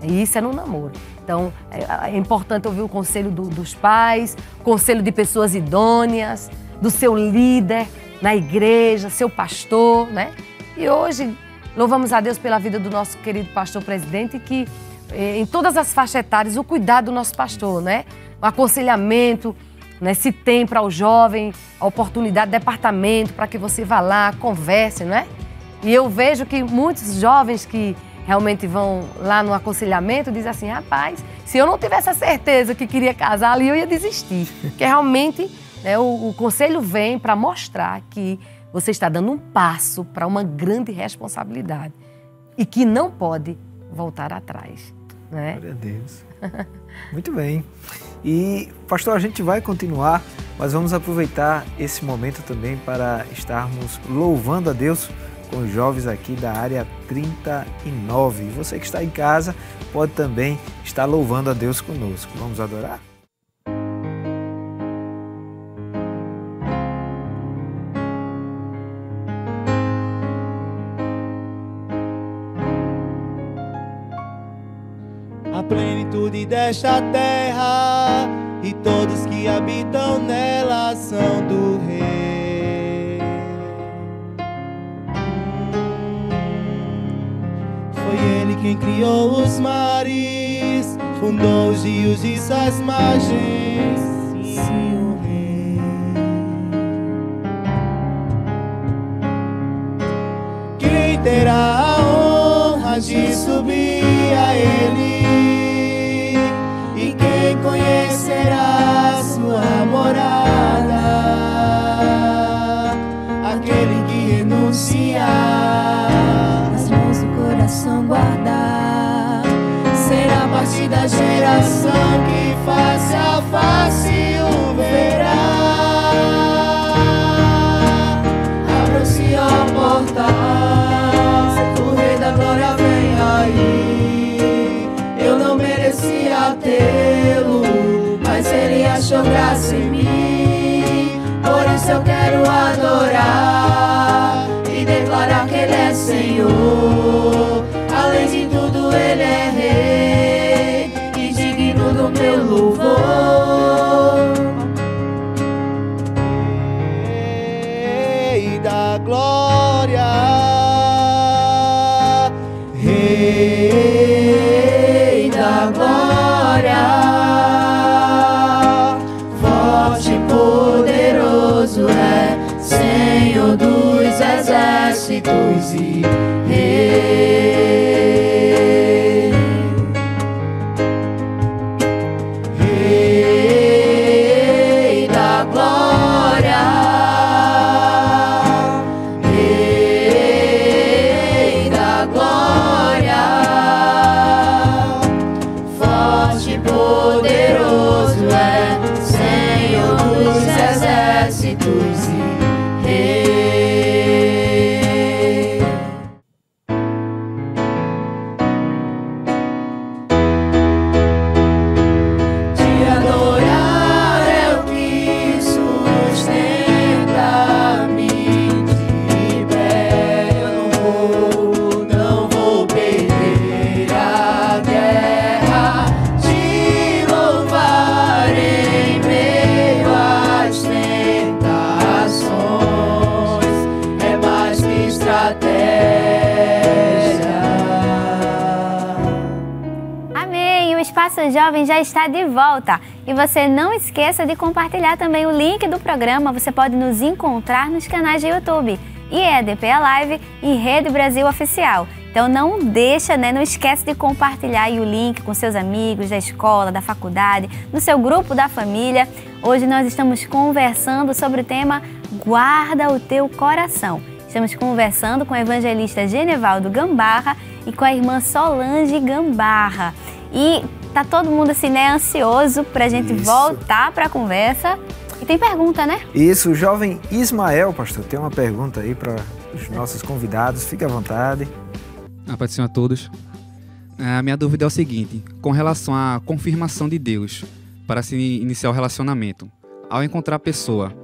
Isso é no namoro. Então, é importante ouvir o conselho dos pais, conselho de pessoas idôneas, do seu líder na igreja, seu pastor, né? E hoje, louvamos a Deus pela vida do nosso querido pastor presidente, que em todas as faixas etárias, o cuidado do nosso pastor, né? O aconselhamento, né? Se tem para o jovem a oportunidade, departamento, para que você vá lá, converse, não é? E eu vejo que muitos jovens que realmente vão lá no aconselhamento dizem assim, rapaz, se eu não tivesse a certeza que queria casar ali, eu ia desistir. Porque realmente, né, o conselho vem para mostrar que você está dando um passo para uma grande responsabilidade e que não pode voltar atrás. Né? Glória a Deus. Muito bem. E, pastor, a gente vai continuar, mas vamos aproveitar esse momento também para estarmos louvando a Deus com os jovens aqui da área 39. E você que está em casa pode também estar louvando a Deus conosco. Vamos adorar? A plenitude desta terra e todos que habitam nela são do Rei. Foi Ele quem criou os mares, fundou os rios e suas margens. Sim, o Rei. Quem terá a honra de subir a Ele? E quem conhecerá sua morada? Aquele que renunciar, as mãos do coração guardar, será parte da geração que face a face o verá. Abram-se ó portais, o Rei da Glória vem aí. Eu não merecia tê-lo, mas Ele achou graça em mim. Por isso eu quero adorar e declarar que Ele é Senhor. Além de tudo Ele é Rei e digno do meu louvor. Rei da glória, Rei da glória, forte e poderoso é, Senhor dos exércitos e Rei. Rei da glória, Rei da glória, forte e poderoso é, Senhor dos exércitos e nosso jovem já está de volta. E você não esqueça de compartilhar também o link do programa. Você pode nos encontrar nos canais de YouTube, IEADP Live e Rede Brasil Oficial. Então não deixa, né? Não esquece de compartilhar aí o link com seus amigos da escola, da faculdade, no seu grupo da família. Hoje nós estamos conversando sobre o tema Guarda o Teu Coração. Estamos conversando com o evangelista Genevaldo Gambarra e com a irmã Solange Gambarra. E tá todo mundo assim, né, ansioso pra gente voltar pra conversa. E tem pergunta, né? Isso, o jovem Ismael, pastor, tem uma pergunta aí para os nossos convidados. Fique à vontade. A paz do Senhor a todos. A minha dúvida é o seguinte, com relação à confirmação de Deus para se iniciar o relacionamento. Ao encontrar a pessoa,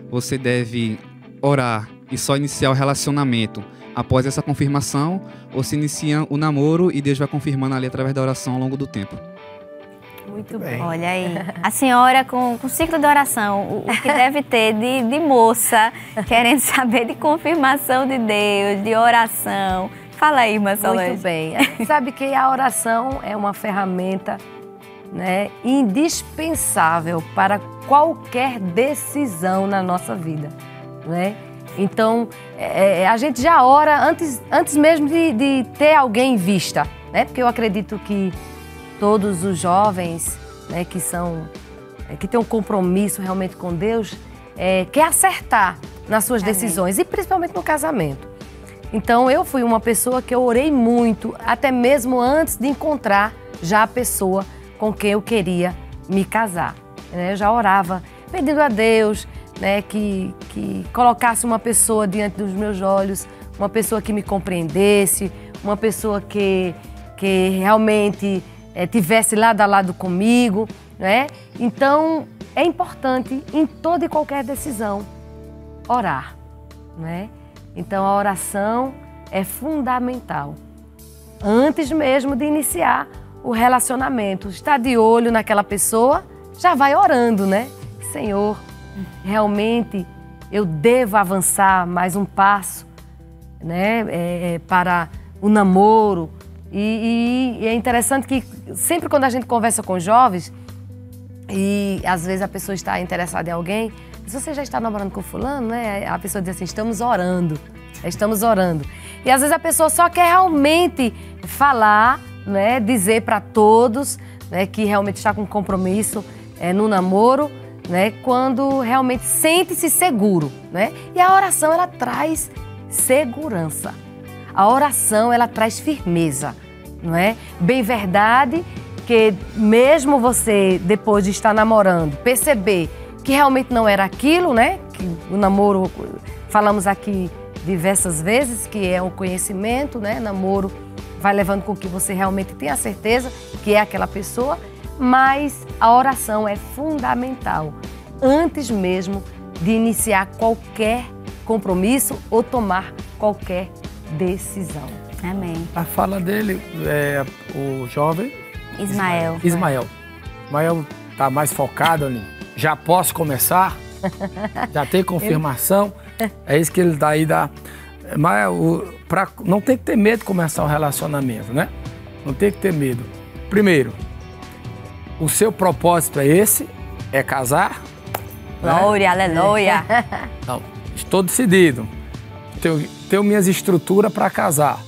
você deve orar e só iniciar o relacionamento após essa confirmação, ou se inicia o namoro e Deus vai confirmando ali através da oração ao longo do tempo? Muito bem. Olha aí, a senhora com o ciclo de oração, o que deve ter de moça querendo saber de confirmação de Deus, de oração. Fala aí, irmã Solange. Muito bem. Sabe que a oração é uma ferramenta, né, indispensável para qualquer decisão na nossa vida, né? Então, a gente já ora antes mesmo de ter alguém em vista, né? Porque eu acredito que todos os jovens, né, que têm um compromisso realmente com Deus, quer acertar nas suas decisões, e principalmente no casamento. Então, eu fui uma pessoa que eu orei muito, até mesmo antes de encontrar já a pessoa com quem eu queria me casar, né? Eu já orava pedindo a Deus, né, que colocasse uma pessoa diante dos meus olhos, uma pessoa que me compreendesse, uma pessoa que realmente tivesse lado a lado comigo, né? Então, é importante em toda e qualquer decisão orar, né? Então, a oração é fundamental. Antes mesmo de iniciar o relacionamento, estar de olho naquela pessoa, já vai orando, né? Senhor, realmente eu devo avançar mais um passo, né? Para o namoro. E é interessante que sempre quando a gente conversa com jovens, e às vezes a pessoa está interessada em alguém, se você já está namorando com fulano, né? A pessoa diz assim, estamos orando. E às vezes a pessoa só quer realmente falar, né? Dizer para todos, né, que realmente está com compromisso no namoro, né? Quando realmente sente-se seguro, né? E a oração, ela traz segurança. A oração, ela traz firmeza, não é? Bem verdade que mesmo você, depois de estar namorando, perceber que realmente não era aquilo, né? Que o namoro, falamos aqui diversas vezes, que é o conhecimento, né? Namoro vai levando com que você realmente tenha a certeza que é aquela pessoa, mas a oração é fundamental antes mesmo de iniciar qualquer compromisso ou tomar qualquer decisão. Amém. A fala dele é o jovem Ismael. Ismael está mais focado ali. Já posso começar? Já tem confirmação? É isso que ele daí dá. Mas não tem que ter medo de começar um relacionamento, né? Não tem que ter medo. Primeiro, o seu propósito é esse? É casar? Glória, né? Aleluia. Não, estou decidido. Tenho minhas estruturas para casar.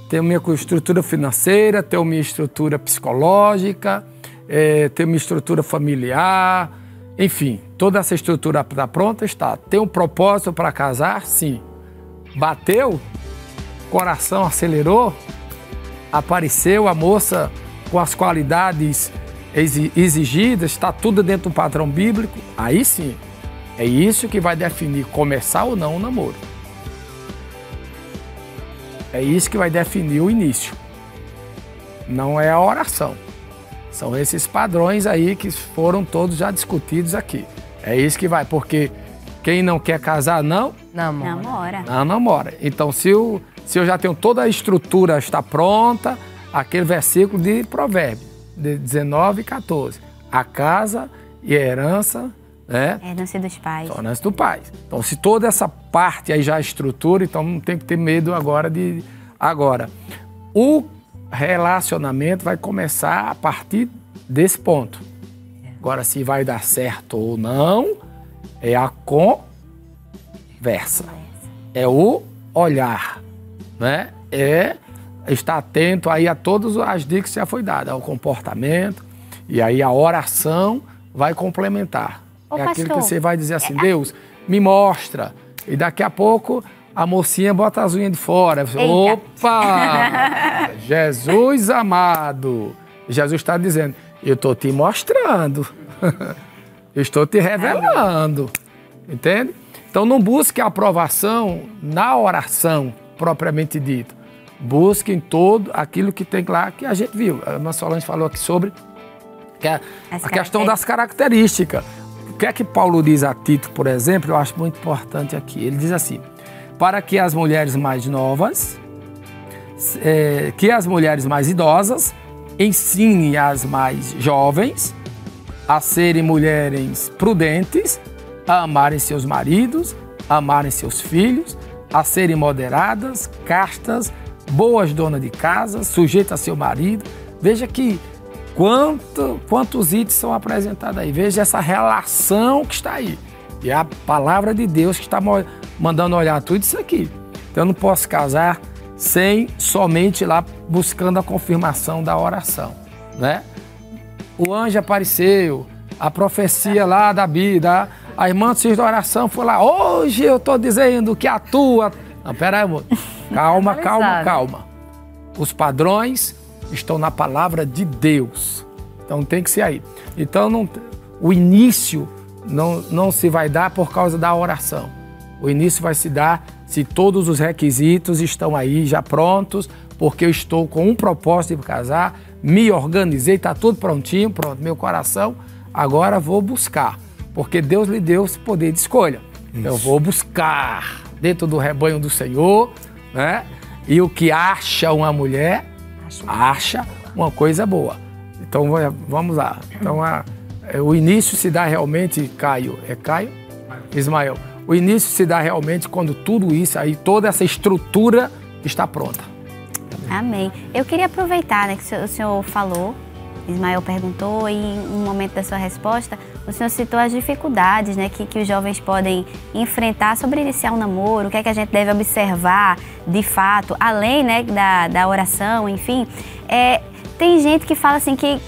Tenho minha estrutura financeira, tenho minha estrutura psicológica, tenho minha estrutura familiar, enfim, toda essa estrutura está pronta, está. Tem um propósito para casar? Sim. Bateu? Coração acelerou? Apareceu a moça com as qualidades exigidas? Está tudo dentro do padrão bíblico? Aí sim. É isso que vai definir começar ou não o namoro. É isso que vai definir o início. Não é a oração. São esses padrões aí que foram todos já discutidos aqui. É isso que vai, porque quem não quer casar, não namora. Não namora. Então, se eu já tenho toda a estrutura, está pronta, aquele versículo de Provérbios, de 19 e 14. A casa e a herança, né? Herança dos pais. Herança do pai. Então, se toda essa parte aí já é estrutura, então não tem que ter medo agora o relacionamento vai começar a partir desse ponto. Agora, se vai dar certo ou não, é a conversa. É o olhar, né? É estar atento aí a todas as dicas que já foi dada, ao comportamento, e aí a oração vai complementar. Ô, é aquilo pastor, que você vai dizer assim, Deus, me mostra. E daqui a pouco a mocinha bota as unhas de fora. Opa! Jesus amado. Jesus está dizendo, eu estou te mostrando. Eu estou te revelando. Entende? Então não busque a aprovação na oração propriamente dita. Busque em todo aquilo que tem lá que a gente viu. A irmã Solange falou aqui sobre a questão das características. O que é que Paulo diz a Tito, por exemplo? Eu acho muito importante aqui. Ele diz assim, para que as mulheres mais novas, que as mulheres mais idosas ensinem as mais jovens a serem mulheres prudentes, a amarem seus maridos, a amarem seus filhos, a serem moderadas, castas, boas donas de casa, sujeitas a seu marido. Veja que quantos itens são apresentados aí. Veja essa relação que está aí. E é a palavra de Deus que está mandando olhar tudo isso aqui. Então eu não posso casar sem somente ir lá buscando a confirmação da oração, né? O anjo apareceu, a profecia lá da Bíblia, a irmã do Cis da oração foi lá, hoje eu estou dizendo que a tua... Não, pera aí, amor. Calma. Os padrões estão na palavra de Deus. Então tem que ser aí. Então o início não se vai dar por causa da oração. O início vai se dar se todos os requisitos estão aí já prontos, porque eu estou com um propósito de casar, me organizei, está tudo prontinho, pronto, meu coração, agora vou buscar, porque Deus lhe deu esse poder de escolha. Isso. Eu vou buscar dentro do rebanho do Senhor, né? E o que acha uma mulher, acha uma coisa boa. Então vamos lá. Então o início se dá realmente, Caio, Ismael, o início se dá realmente quando tudo isso aí, toda essa estrutura está pronta. Amém. Eu queria aproveitar, né, que o senhor falou, Ismael perguntou, e em um momento da sua resposta, o senhor citou as dificuldades, né, que os jovens podem enfrentar sobre iniciar um namoro, o que é que a gente deve observar de fato, além, né, da oração, enfim. Tem gente que fala assim que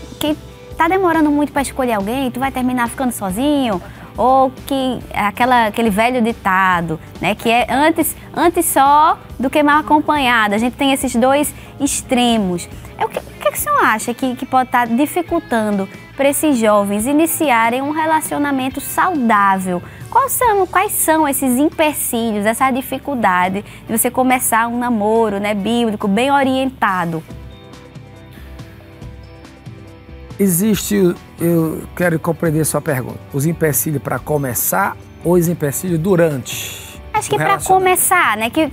tá demorando muito para escolher alguém, tu vai terminar ficando sozinho, ou que aquele velho ditado, né, que é antes só do que mal acompanhado. A gente tem esses dois extremos. O que o senhor acha que pode estar dificultando para esses jovens iniciarem um relacionamento saudável? Quais são esses empecilhos, essa dificuldade de você começar um namoro, né, bíblico, bem orientado? Existe, eu quero compreender sua pergunta, os empecilhos para começar ou os empecilhos durante? Acho que para começar, né, que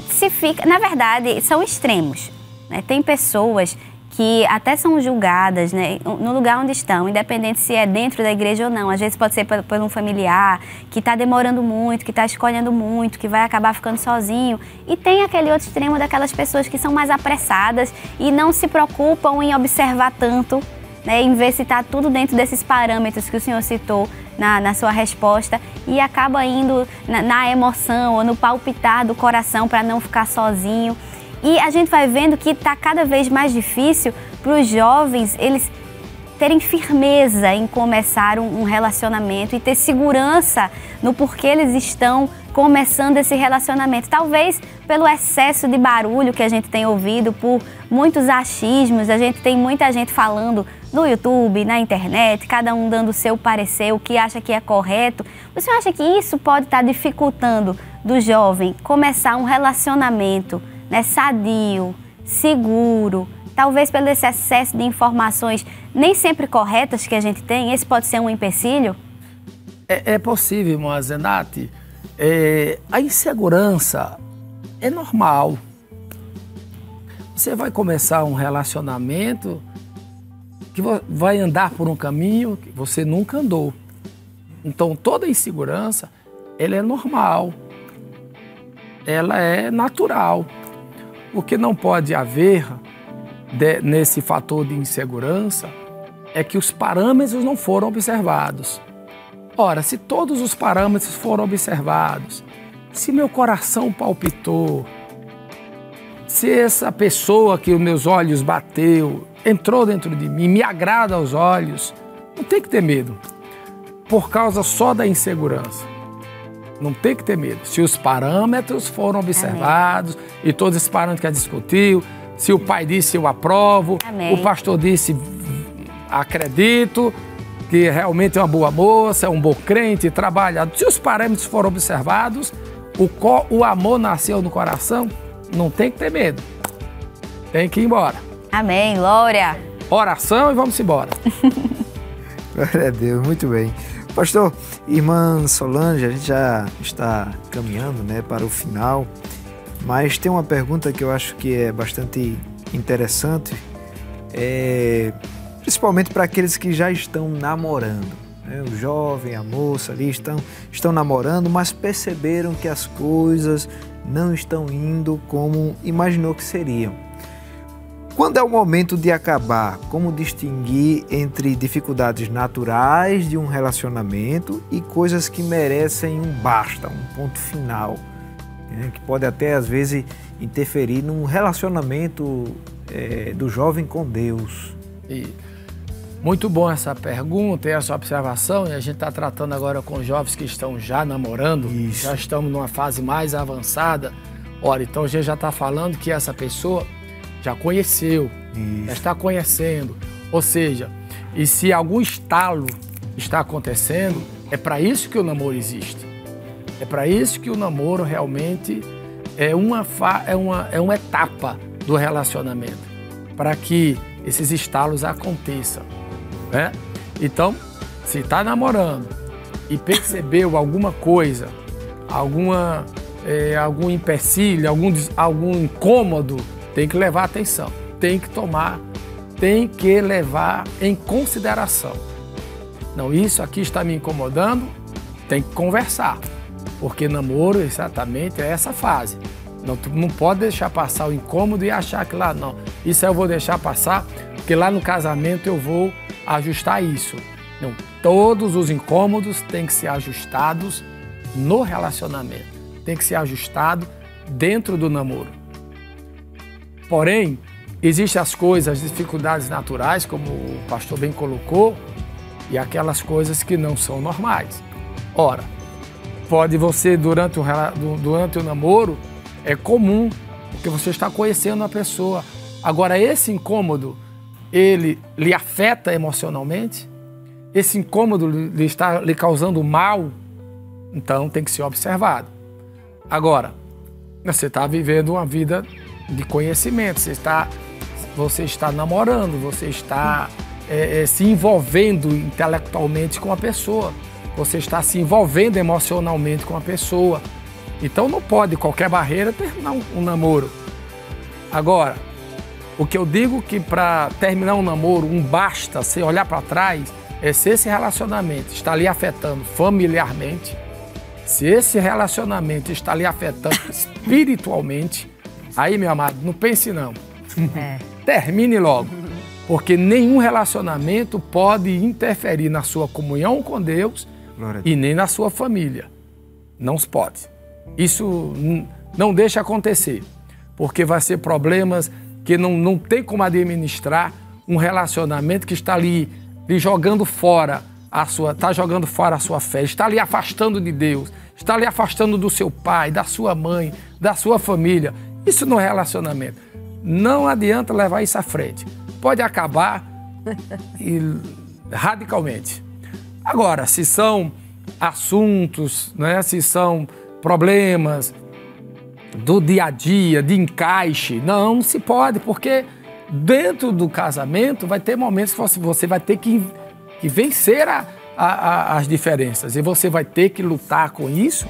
se fica, na verdade, são extremos, né? Tem pessoas que até são julgadas, né, no lugar onde estão, independente se é dentro da igreja ou não. Às vezes pode ser por um familiar que está demorando muito, que está escolhendo muito, que vai acabar ficando sozinho. E tem aquele outro extremo daquelas pessoas que são mais apressadas e não se preocupam em observar tanto, né, em ver se está tudo dentro desses parâmetros que o senhor citou na sua resposta, e acaba indo na emoção ou no palpitar do coração para não ficar sozinho. E a gente vai vendo que está cada vez mais difícil para os jovens eles terem firmeza em começar um relacionamento e ter segurança no porquê eles estão começando esse relacionamento. Talvez pelo excesso de barulho que a gente tem ouvido, por muitos achismos, a gente tem muita gente falando no YouTube, na internet, cada um dando o seu parecer, o que acha que é correto. O senhor acha que isso pode estar dificultando do jovem começar um relacionamento, né, sadio, seguro, talvez pelo esse excesso de informações nem sempre corretas que a gente tem? Esse pode ser um empecilho? É possível, irmã Zenate. A insegurança é normal. Você vai começar um relacionamento que vai andar por um caminho que você nunca andou. Então, toda insegurança, ela é normal. Ela é natural. O que não pode haver nesse fator de insegurança é que os parâmetros não foram observados. Ora, se todos os parâmetros foram observados, se meu coração palpitou, se essa pessoa que os meus olhos bateu, entrou dentro de mim, me agrada aos olhos, não tem que ter medo, por causa só da insegurança. Não tem que ter medo. Se os parâmetros foram observados, e todos esses parâmetros que ela discutiu, se o pai disse eu aprovo, o pastor disse acredito, que realmente é uma boa moça, é um bom crente, trabalhador. Se os parâmetros foram observados, o amor nasceu no coração, não tem que ter medo. Tem que ir embora. Amém, glória. Oração e vamos embora. Glória a Deus, muito bem. Pastor, irmã Solange, a gente já está caminhando, né, para o final, mas tem uma pergunta que eu acho que é bastante interessante, principalmente para aqueles que já estão namorando, né? O jovem, a moça ali estão namorando, mas perceberam que as coisas não estão indo como imaginou que seriam. Quando é o momento de acabar? Como distinguir entre dificuldades naturais de um relacionamento e coisas que merecem um basta, um ponto final, né? Que pode até às vezes interferir num relacionamento do jovem com Deus. Muito bom essa pergunta e essa observação, e a gente está tratando agora com jovens que estão já namorando, já estamos numa fase mais avançada. Ora, então a gente já está falando que essa pessoa já conheceu, já está conhecendo, ou seja, e se algum estalo está acontecendo, é para isso que o namoro existe. É para isso que o namoro realmente é uma etapa do relacionamento, para que esses estalos aconteçam, né? Então, se está namorando e percebeu alguma coisa, algum empecilho, algum incômodo, tem que levar atenção, tem que levar em consideração. Não, isso aqui está me incomodando, tem que conversar, porque namoro exatamente é essa fase. Não pode deixar passar o incômodo e achar que lá não, isso eu vou deixar passar, porque lá no casamento eu vou ajustar isso. Não, todos os incômodos têm que ser ajustados no relacionamento, tem que ser ajustado dentro do namoro. Porém, existem as coisas, as dificuldades naturais, como o pastor bem colocou, e aquelas coisas que não são normais. Ora, pode você, durante o namoro, é comum, porque você está conhecendo a pessoa. Agora, esse incômodo, ele lhe afeta emocionalmente? Esse incômodo lhe está lhe causando mal? Então, tem que ser observado. Agora, você está vivendo uma vida de conhecimento, você está namorando, você está se envolvendo intelectualmente com a pessoa, você está se envolvendo emocionalmente com a pessoa. Então não pode qualquer barreira terminar um namoro. Agora, o que eu digo que para terminar um namoro, um basta, você olhar para trás, é se esse relacionamento está lhe afetando familiarmente, se esse relacionamento está lhe afetando espiritualmente, aí, meu amado, não pense não. Termine logo. Porque nenhum relacionamento pode interferir na sua comunhão com Deus e nem na sua família. Não se pode. Isso não deixa acontecer. Porque vai ser problemas que não tem como administrar um relacionamento que está lhe jogando fora está jogando fora a sua fé, está lhe afastando de Deus, está lhe afastando do seu pai, da sua mãe, da sua família. Isso não é relacionamento. Não adianta levar isso à frente. Pode acabar radicalmente. Agora, se são assuntos, né, se são problemas do dia a dia, de encaixe, não se pode, porque dentro do casamento vai ter momentos que você vai ter que vencer as diferenças e você vai ter que lutar com isso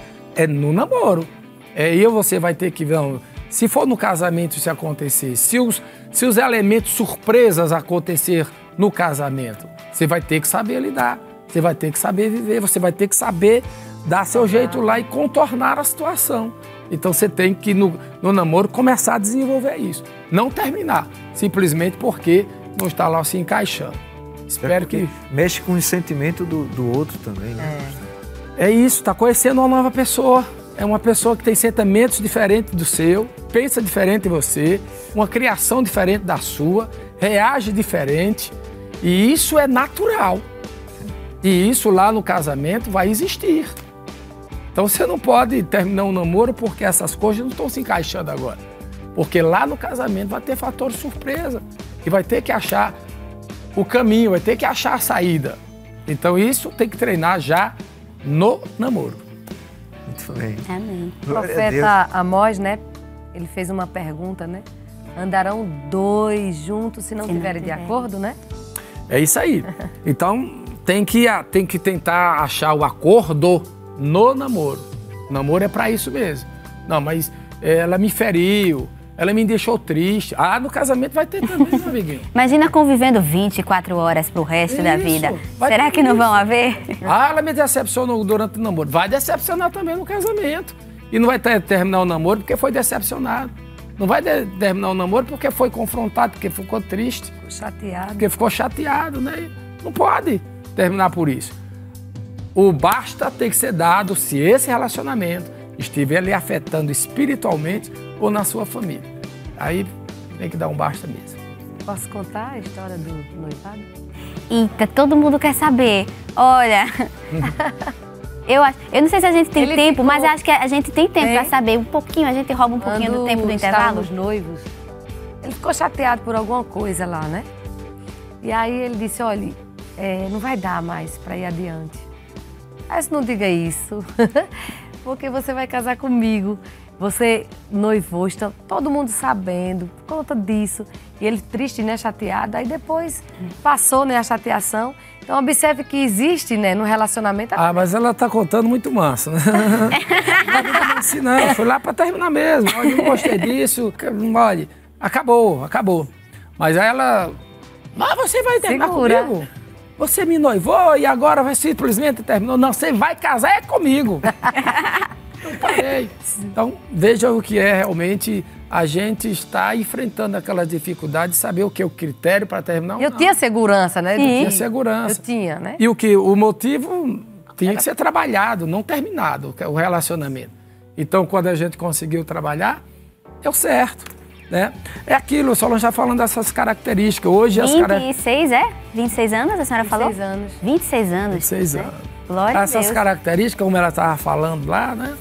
no namoro. E você vai ter que... Não, se for no casamento isso acontecer, se os elementos surpresas acontecer no casamento, você vai ter que saber lidar, você vai ter que saber viver, você vai ter que saber dar seu jeito lá e contornar a situação. Então você tem que, no namoro, começar a desenvolver isso. Não terminar, simplesmente porque não está lá se encaixando. Espero que... Mexe com o sentimento do outro também, né? É isso, tá conhecendo uma nova pessoa. É uma pessoa que tem sentimentos diferentes do seu, pensa diferente de você, uma criação diferente da sua, reage diferente. E isso é natural. E isso lá no casamento vai existir. Então você não pode terminar um namoro porque essas coisas não estão se encaixando agora. Porque lá no casamento vai ter fator surpresa. E vai ter que achar o caminho, vai ter que achar a saída. Então isso tem que treinar já no namoro. Muito bem. Amém. O profeta Amós, né? Ele fez uma pergunta, né? Andarão dois juntos se não estiverem de acordo, né? É isso aí. Então tem que tentar achar o acordo no namoro. O namoro é para isso mesmo. Não, mas ela me feriu, ela me deixou triste. Ah, no casamento vai ter também, meu amiguinho. Imagina convivendo 24 horas pro resto da vida. Será que não vão haver? Ah, ela me decepcionou durante o namoro. Vai decepcionar também no casamento. E não vai terminar o namoro porque foi decepcionado. Não vai terminar o namoro porque foi confrontado, porque ficou triste. Ficou chateado. Porque ficou chateado, né? Não pode terminar por isso. O basta tem que ser dado se esse relacionamento estiver lhe afetando espiritualmente ou na sua família. Aí tem que dar um basta mesmo. Posso contar a história do noivado? Eita, todo mundo quer saber. Olha, eu não sei se a gente tem tempo, mas eu acho que a gente tem tempo para saber um pouquinho. A gente rouba um pouquinho do tempo do intervalo. Os noivos, ele ficou chateado por alguma coisa lá, né? E aí ele disse, olha, não vai dar mais para ir adiante. Mas não diga isso, porque você vai casar comigo. Você noivou, está todo mundo sabendo por conta disso. E ele triste, né, chateado. Aí depois passou, né, a chateação. Então observe que existe, né, no relacionamento... Ah, mas ela tá contando muito massa, né? Não é assim não, foi lá para terminar mesmo. Olha, eu não gostei disso, olha, acabou. Mas aí ela... Mas você vai terminar comigo? Você me noivou e agora vai simplesmente terminou? Não, você vai casar comigo. Eu parei. Então, veja o que é realmente a gente está enfrentando aquela dificuldade de saber o que é o critério para terminar ou não. Eu tinha segurança, né? Eu tinha segurança. Eu tinha, né? E o motivo tinha que ser trabalhado, não terminado, o relacionamento. Então, quando a gente conseguiu trabalhar, deu certo. Né? É aquilo, o Solange já falando dessas características. Hoje 26, 26 anos a senhora falou? 26 anos. 26 anos. 26 anos. Glória a Deus. Essas características, como ela estava falando lá, né?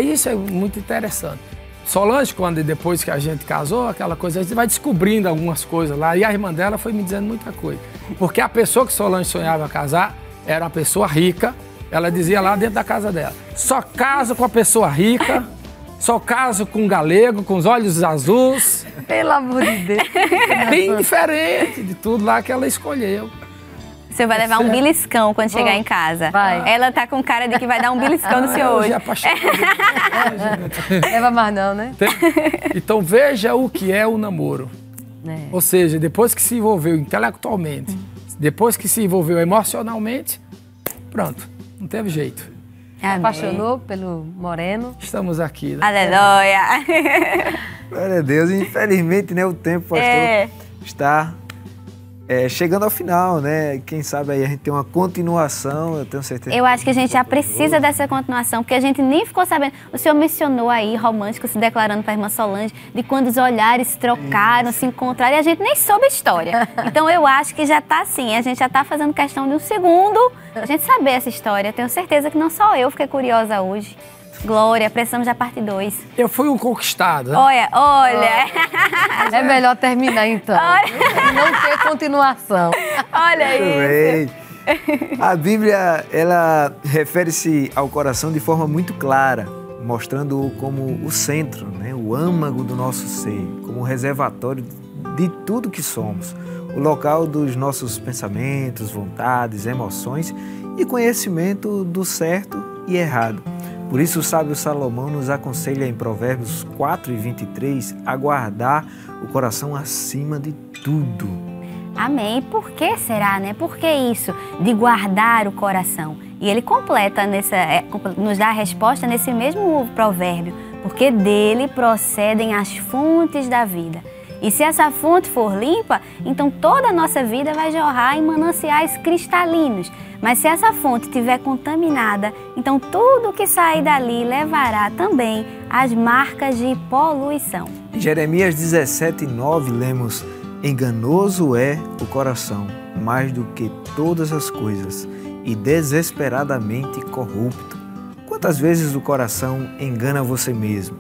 Isso é muito interessante. Solange, depois que a gente casou, aquela coisa, a gente vai descobrindo algumas coisas lá. E a irmã dela foi me dizendo muita coisa. Porque a pessoa que Solange sonhava casar era uma pessoa rica. Ela dizia lá dentro da casa dela, só caso com a pessoa rica, só caso com um galego, com os olhos azuis. Pelo amor de Deus. Bem diferente de tudo lá que ela escolheu. Você vai levar um beliscão quando chegar em casa. Vai. Ela tá com cara de que vai dar um beliscão no senhor hoje. Leva mais não, né? Então veja o que é o namoro. Ou seja, depois que se envolveu intelectualmente, depois que se envolveu emocionalmente, pronto, não teve jeito. Amém. Apaixonou pelo moreno. Estamos aqui, né? Aleluia! Glória a Deus. Infelizmente, né, o tempo, pastor, está chegando ao final, né? Quem sabe aí a gente tem uma continuação, eu tenho certeza. Eu acho que a gente já precisa dessa continuação, porque a gente nem ficou sabendo. O senhor mencionou aí, romântico, se declarando para a irmã Solange, de quando os olhares trocaram, se encontraram, e a gente nem soube a história. Então eu acho que já está assim, a gente já está fazendo questão de um segundo a gente saber essa história. Eu tenho certeza que não só eu fiquei curiosa hoje. Glória, precisamos da parte 2. Eu fui um conquistado. Né? Olha. É melhor terminar então. Não ter continuação. Olha isso. A Bíblia, ela refere-se ao coração de forma muito clara, mostrando-o como o centro, né? O âmago do nosso ser, como o reservatório de tudo que somos, o local dos nossos pensamentos, vontades, emoções e conhecimento do certo e errado. Por isso o sábio Salomão nos aconselha em Provérbios 4:23 a guardar o coração acima de tudo. Amém. Por que será, né? Por que isso de guardar o coração? E ele completa nos dá a resposta nesse mesmo provérbio. Porque dele procedem as fontes da vida. E se essa fonte for limpa, então toda a nossa vida vai jorrar em mananciais cristalinos. Mas se essa fonte estiver contaminada, então tudo que sair dali levará também às marcas de poluição. Em Jeremias 17:9 lemos: enganoso é o coração, mais do que todas as coisas, e desesperadamente corrupto. Quantas vezes o coração engana você mesmo?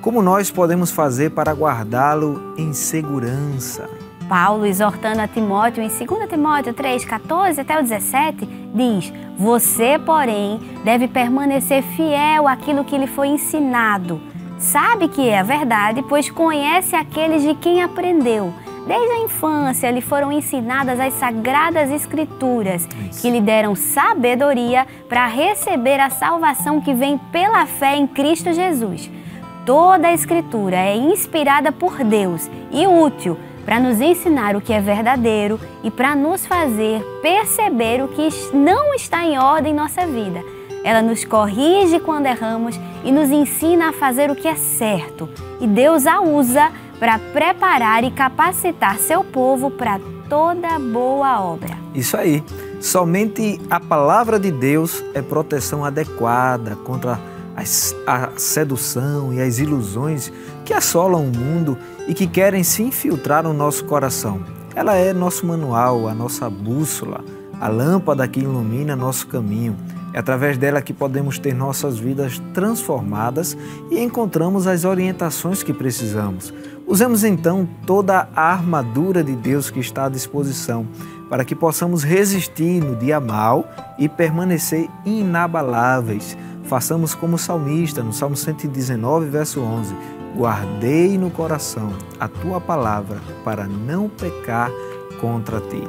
Como nós podemos fazer para guardá-lo em segurança? Paulo, exortando a Timóteo em 2 Timóteo 3, 14 até o 17, diz: você, porém, deve permanecer fiel àquilo que lhe foi ensinado. Sabe que é a verdade, pois conhece aqueles de quem aprendeu. Desde a infância lhe foram ensinadas as sagradas escrituras, que lhe deram sabedoria para receber a salvação que vem pela fé em Cristo Jesus. Toda a Escritura é inspirada por Deus e útil para nos ensinar o que é verdadeiro e para nos fazer perceber o que não está em ordem em nossa vida. Ela nos corrige quando erramos e nos ensina a fazer o que é certo. E Deus a usa para preparar e capacitar seu povo para toda boa obra. Isso aí. Somente a palavra de Deus é proteção adequada contra a sedução e as ilusões que assolam o mundo e que querem se infiltrar no nosso coração. Ela é nosso manual, a nossa bússola, a lâmpada que ilumina nosso caminho. É através dela que podemos ter nossas vidas transformadas e encontramos as orientações que precisamos. Usemos então toda a armadura de Deus que está à disposição para que possamos resistir no dia mau e permanecer inabaláveis. Façamos como o salmista, no Salmo 119, verso 11. Guardei no coração a tua palavra para não pecar contra ti.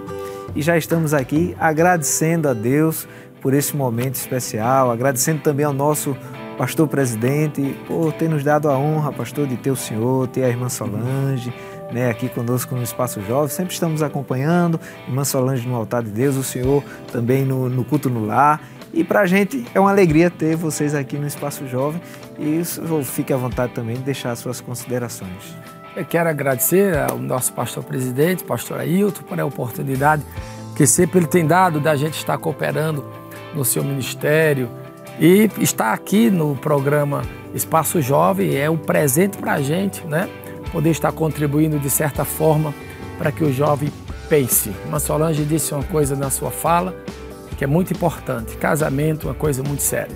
E já estamos aqui agradecendo a Deus por esse momento especial, agradecendo também ao nosso pastor presidente por ter nos dado a honra, pastor, de ter o senhor, ter a irmã Solange, aqui conosco no Espaço Jovem. Sempre estamos acompanhando, irmã Solange no altar de Deus, o senhor também no culto no lar. E para a gente é uma alegria ter vocês aqui no Espaço Jovem e fique à vontade também de deixar as suas considerações. Eu quero agradecer ao nosso pastor presidente, pastor Ailton, por a oportunidade que sempre ele tem dado da gente estar cooperando no seu ministério e estar aqui no programa Espaço Jovem é um presente para a gente, né? Poder estar contribuindo de certa forma para que o jovem pense. Irmã Solange disse uma coisa na sua fala que é muito importante. Casamento é uma coisa muito séria.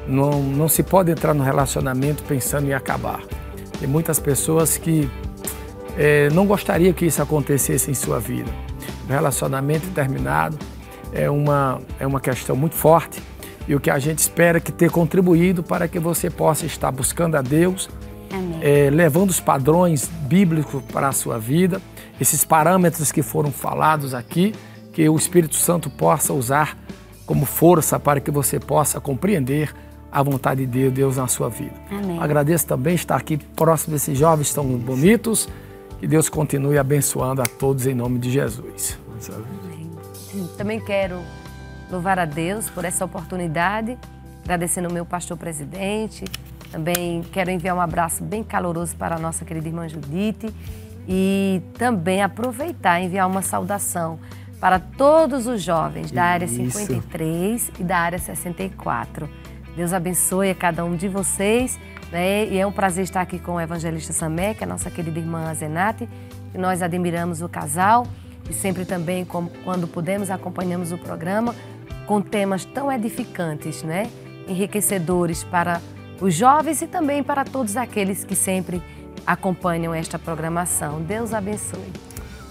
Não se pode entrar no relacionamento pensando em acabar. Tem muitas pessoas que não gostariam que isso acontecesse em sua vida. O relacionamento terminado é uma questão muito forte e o que a gente espera é que ter contribuído para que você possa estar buscando a Deus, levando os padrões bíblicos para a sua vida, esses parâmetros que foram falados aqui, que o Espírito Santo possa usar como força para que você possa compreender a vontade de Deus na sua vida. Amém. Agradeço também estar aqui próximo desses jovens tão bonitos. Que Deus continue abençoando a todos em nome de Jesus. Amém. Também quero louvar a Deus por essa oportunidade, agradecendo o meu pastor presidente. Também quero enviar um abraço bem caloroso para a nossa querida irmã Judite e também aproveitar e enviar uma saudação para todos os jovens da área 53 e da área 64. Deus abençoe a cada um de vocês, né? E é um prazer estar aqui com o evangelista Samé, que é a nossa querida irmã Zenate, que nós admiramos o casal e sempre também, quando podemos, acompanhamos o programa com temas tão edificantes, né? Enriquecedores para os jovens e também para todos aqueles que sempre acompanham esta programação. Deus abençoe.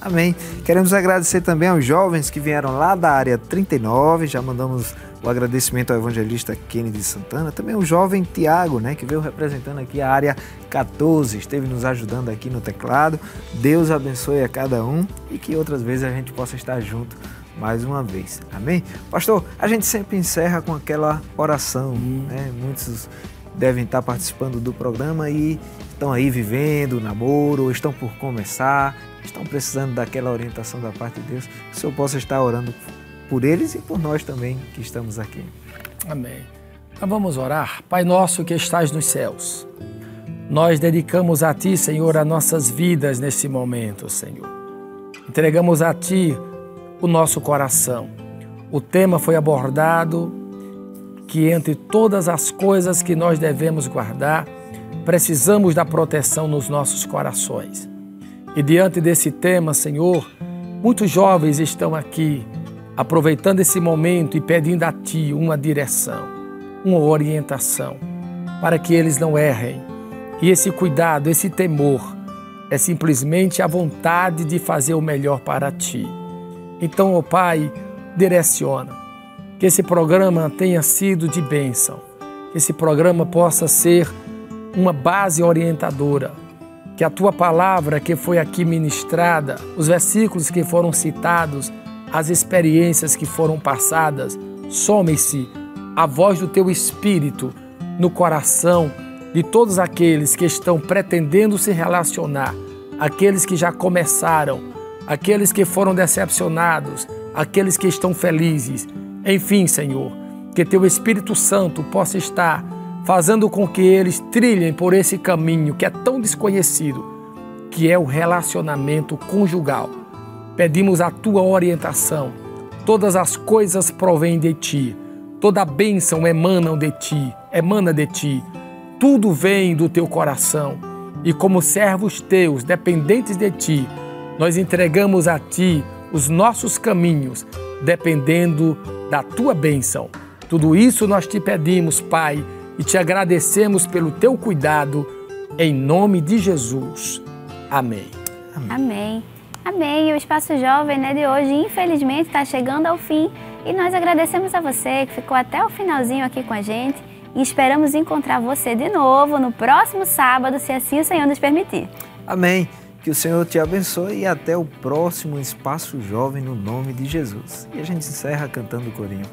Amém. Queremos agradecer também aos jovens que vieram lá da área 39, já mandamos o agradecimento ao evangelista Kennedy Santana, também o jovem Tiago, que veio representando aqui a área 14, esteve nos ajudando aqui no teclado. Deus abençoe a cada um e que outras vezes a gente possa estar junto mais uma vez. Amém? Pastor, a gente sempre encerra com aquela oração, Muitos devem estar participando do programa e estão aí vivendo o namoro, ou estão por começar, estão precisando daquela orientação da parte de Deus. Que o Senhor possa estar orando por eles e por nós também que estamos aqui. Amém. Então vamos orar. Pai nosso que estás nos céus, nós dedicamos a Ti, Senhor, as nossas vidas nesse momento, Senhor. Entregamos a Ti o nosso coração. O tema foi abordado que entre todas as coisas que nós devemos guardar, precisamos da proteção nos nossos corações. E diante desse tema, Senhor, muitos jovens estão aqui aproveitando esse momento e pedindo a Ti uma direção, uma orientação, para que eles não errem. E esse cuidado, esse temor, é simplesmente a vontade de fazer o melhor para Ti. Então, ó Pai, direciona, que esse programa tenha sido de bênção, que esse programa possa ser uma base orientadora, que a Tua palavra que foi aqui ministrada, os versículos que foram citados, as experiências que foram passadas, some-se a voz do Teu Espírito no coração de todos aqueles que estão pretendendo se relacionar, aqueles que já começaram, aqueles que foram decepcionados, aqueles que estão felizes. Enfim, Senhor, que Teu Espírito Santo possa estar fazendo com que eles trilhem por esse caminho que é tão desconhecido, que é o relacionamento conjugal. Pedimos a Tua orientação. Todas as coisas provêm de Ti. Toda a bênção emana de Ti. Tudo vem do Teu coração. E como servos Teus, dependentes de Ti, nós entregamos a Ti os nossos caminhos, dependendo da Tua bênção. Tudo isso nós Te pedimos, Pai, e Te agradecemos pelo Teu cuidado, em nome de Jesus. Amém. Amém. Amém. E o Espaço Jovem, de hoje, infelizmente, está chegando ao fim. E nós agradecemos a você que ficou até o finalzinho aqui com a gente. E esperamos encontrar você de novo no próximo sábado, se assim o Senhor nos permitir. Amém. Que o Senhor te abençoe e até o próximo Espaço Jovem, no nome de Jesus. E a gente encerra cantando o corinho.